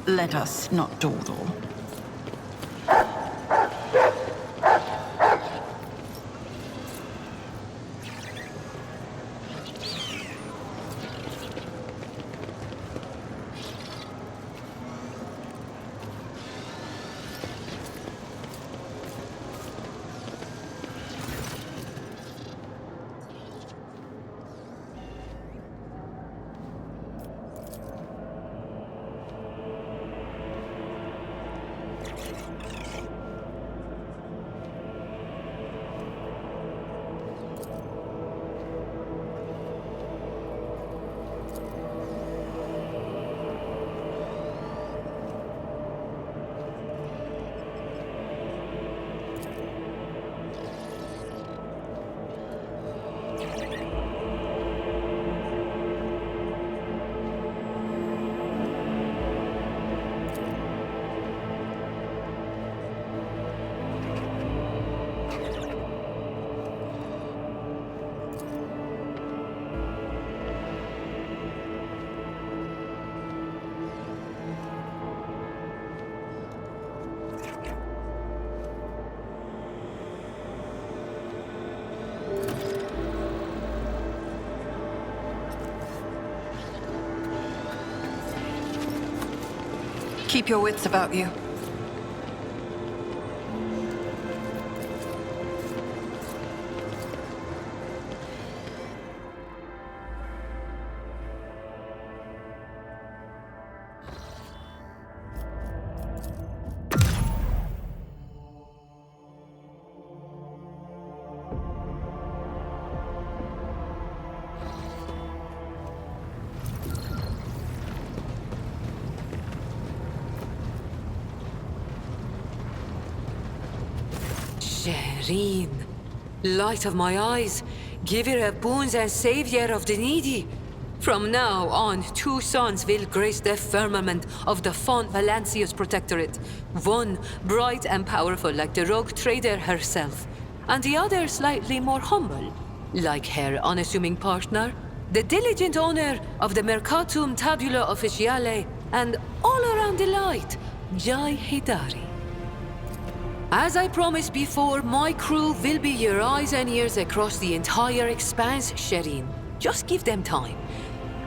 Let us not dawdle. Keep your wits about you. Shireen, light of my eyes, giver of boons and savior of the needy. From now on, 2 sons will grace the firmament of the Font Valancius Protectorate. One bright and powerful like the rogue trader herself, and the other slightly more humble, like her unassuming partner, the diligent owner of the Mercatum Tabula Officiale, and all around delight, Jai Hidari. As I promised before, my crew will be your eyes and ears across the entire expanse, Shireen. Just give them time.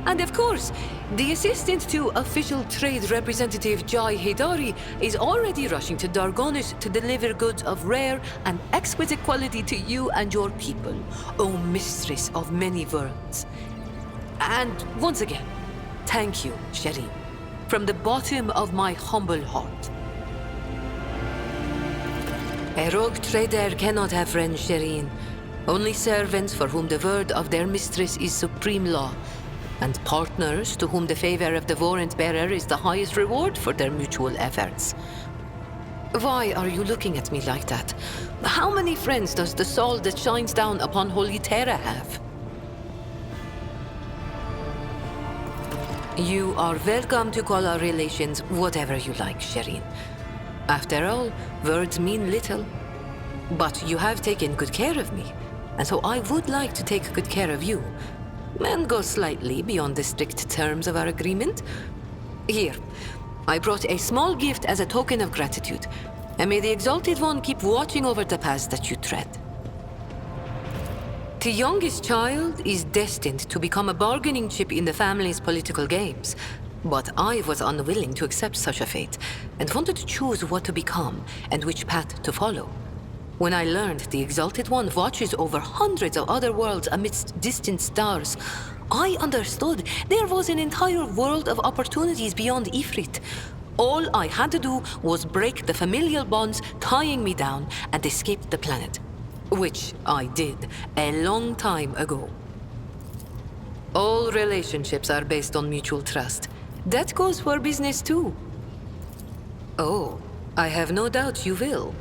And of course, the assistant to official trade representative Jai Hidari is already rushing to Dargonis to deliver goods of rare and exquisite quality to you and your people, O mistress of many worlds. And once again, thank you, Shireen, from the bottom of my humble heart. A rogue trader cannot have friends, Shireen. Only servants for whom the word of their mistress is supreme law, and partners to whom the favor of the warrant bearer is the highest reward for their mutual efforts. Why are you looking at me like that? How many friends does the soul that shines down upon Holy Terra have? You are welcome to call our relations whatever you like, Shireen. After all, words mean little. But you have taken good care of me, and so I would like to take good care of you, and go slightly beyond the strict terms of our agreement. Here, I brought a small gift as a token of gratitude, and may the Exalted One keep watching over the paths that you tread. The youngest child is destined to become a bargaining chip in the family's political games, but I was unwilling to accept such a fate, and wanted to choose what to become and which path to follow. When I learned the Exalted One watches over hundreds of other worlds amidst distant stars, I understood there was an entire world of opportunities beyond Ifrit. All I had to do was break the familial bonds tying me down and escape the planet, which I did a long time ago. All relationships are based on mutual trust. That goes for business too. Oh, I have no doubt you will.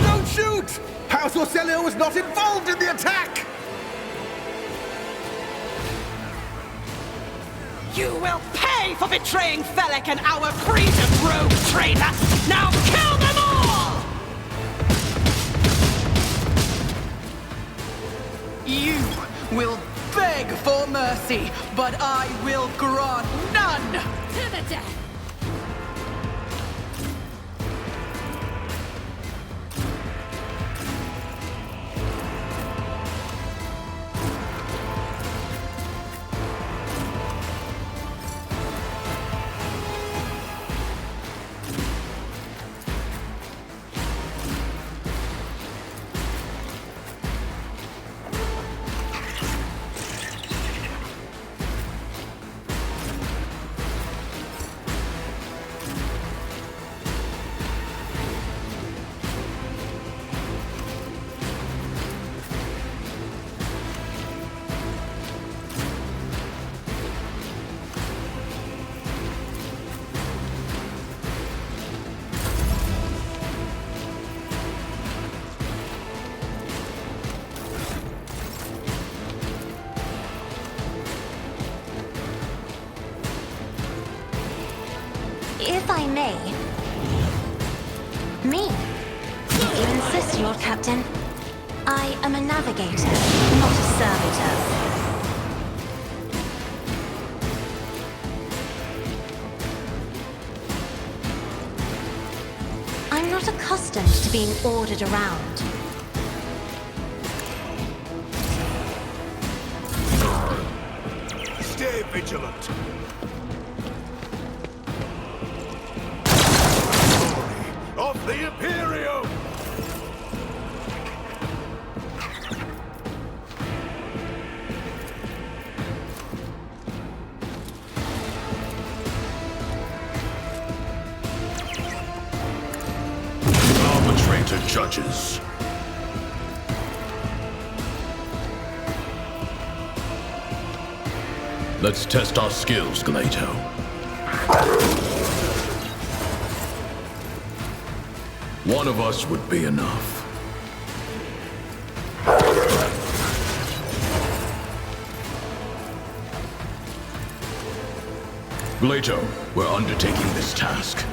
Don't shoot! House Orselio was not involved in the attack! You will pay for betraying Felek and our creative rogue traitor! Now kill them all! You will beg for mercy, but I will grant none! To the death! If I may. Me? You insist, Lord Captain. I am a navigator, not a servitor. I'm not accustomed to being ordered around. Stay vigilant. Of the Imperium! Arbitrator judges. Let's test our skills, Glato. One of us would be enough. Glato, we're undertaking this task.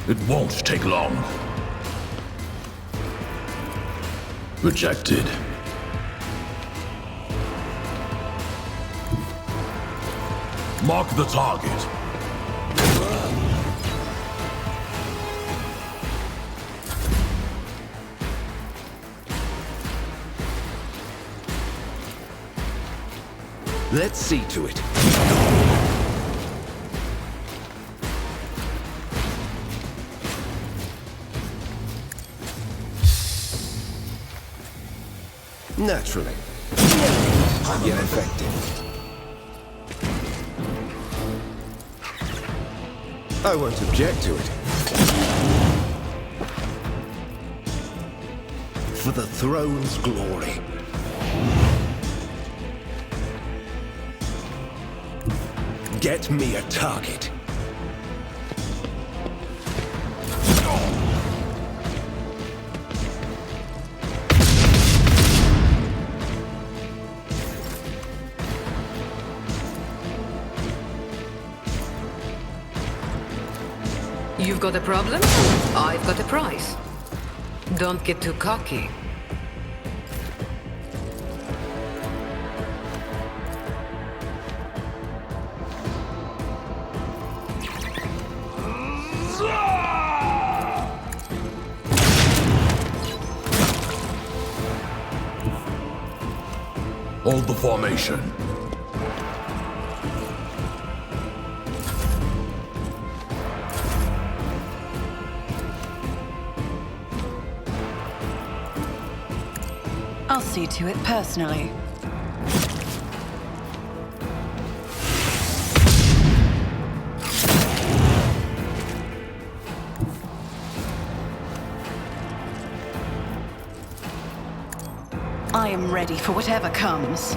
It won't take long. Rejected. Mark the target. Let's see to it. Naturally. Yet effective. I won't object to it. For the throne's glory. Get me a target. You've got a problem? I've got a prize. Don't get too cocky. Hold the formation. I'll see to it personally. I am ready for whatever comes.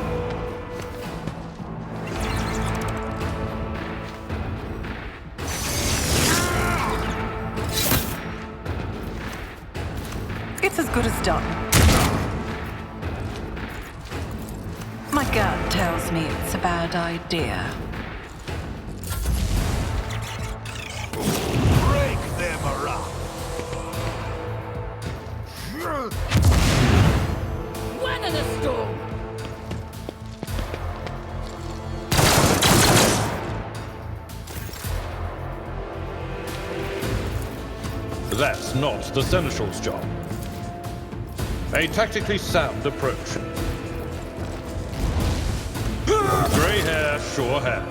It's as good as done. My gut tells me it's a bad idea. Break them around. Weather the storm! That's not the Seneschal's job. A tactically sound approach. Grey hair, sure hair.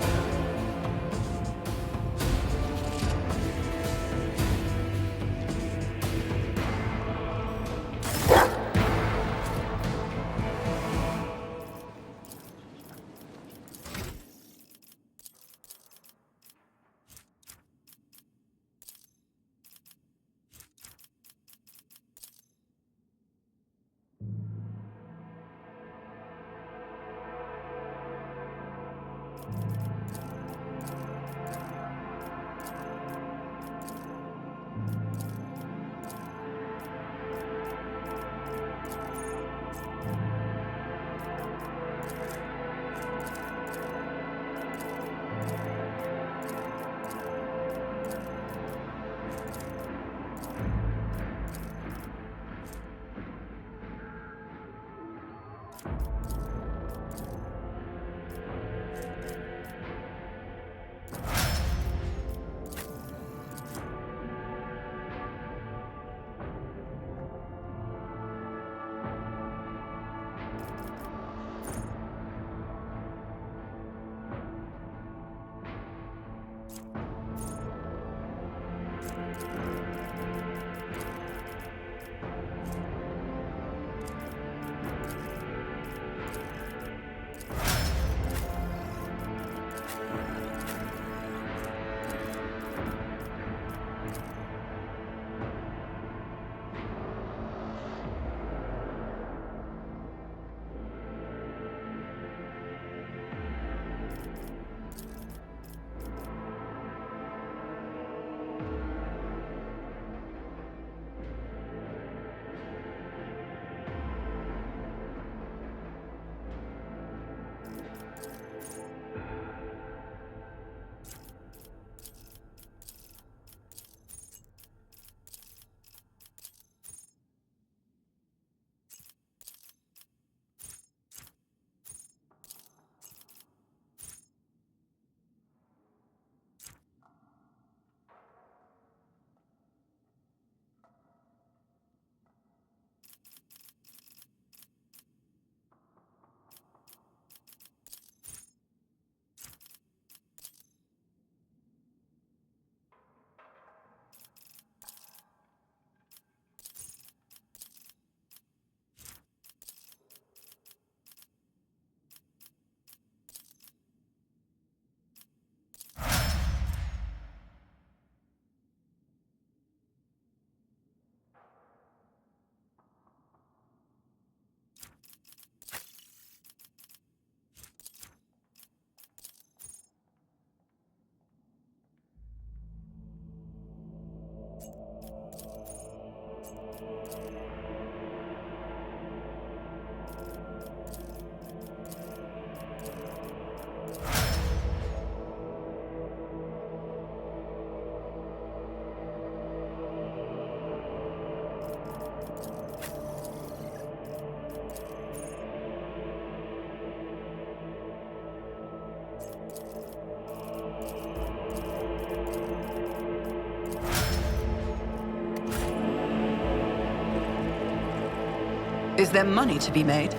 Is there money to be made?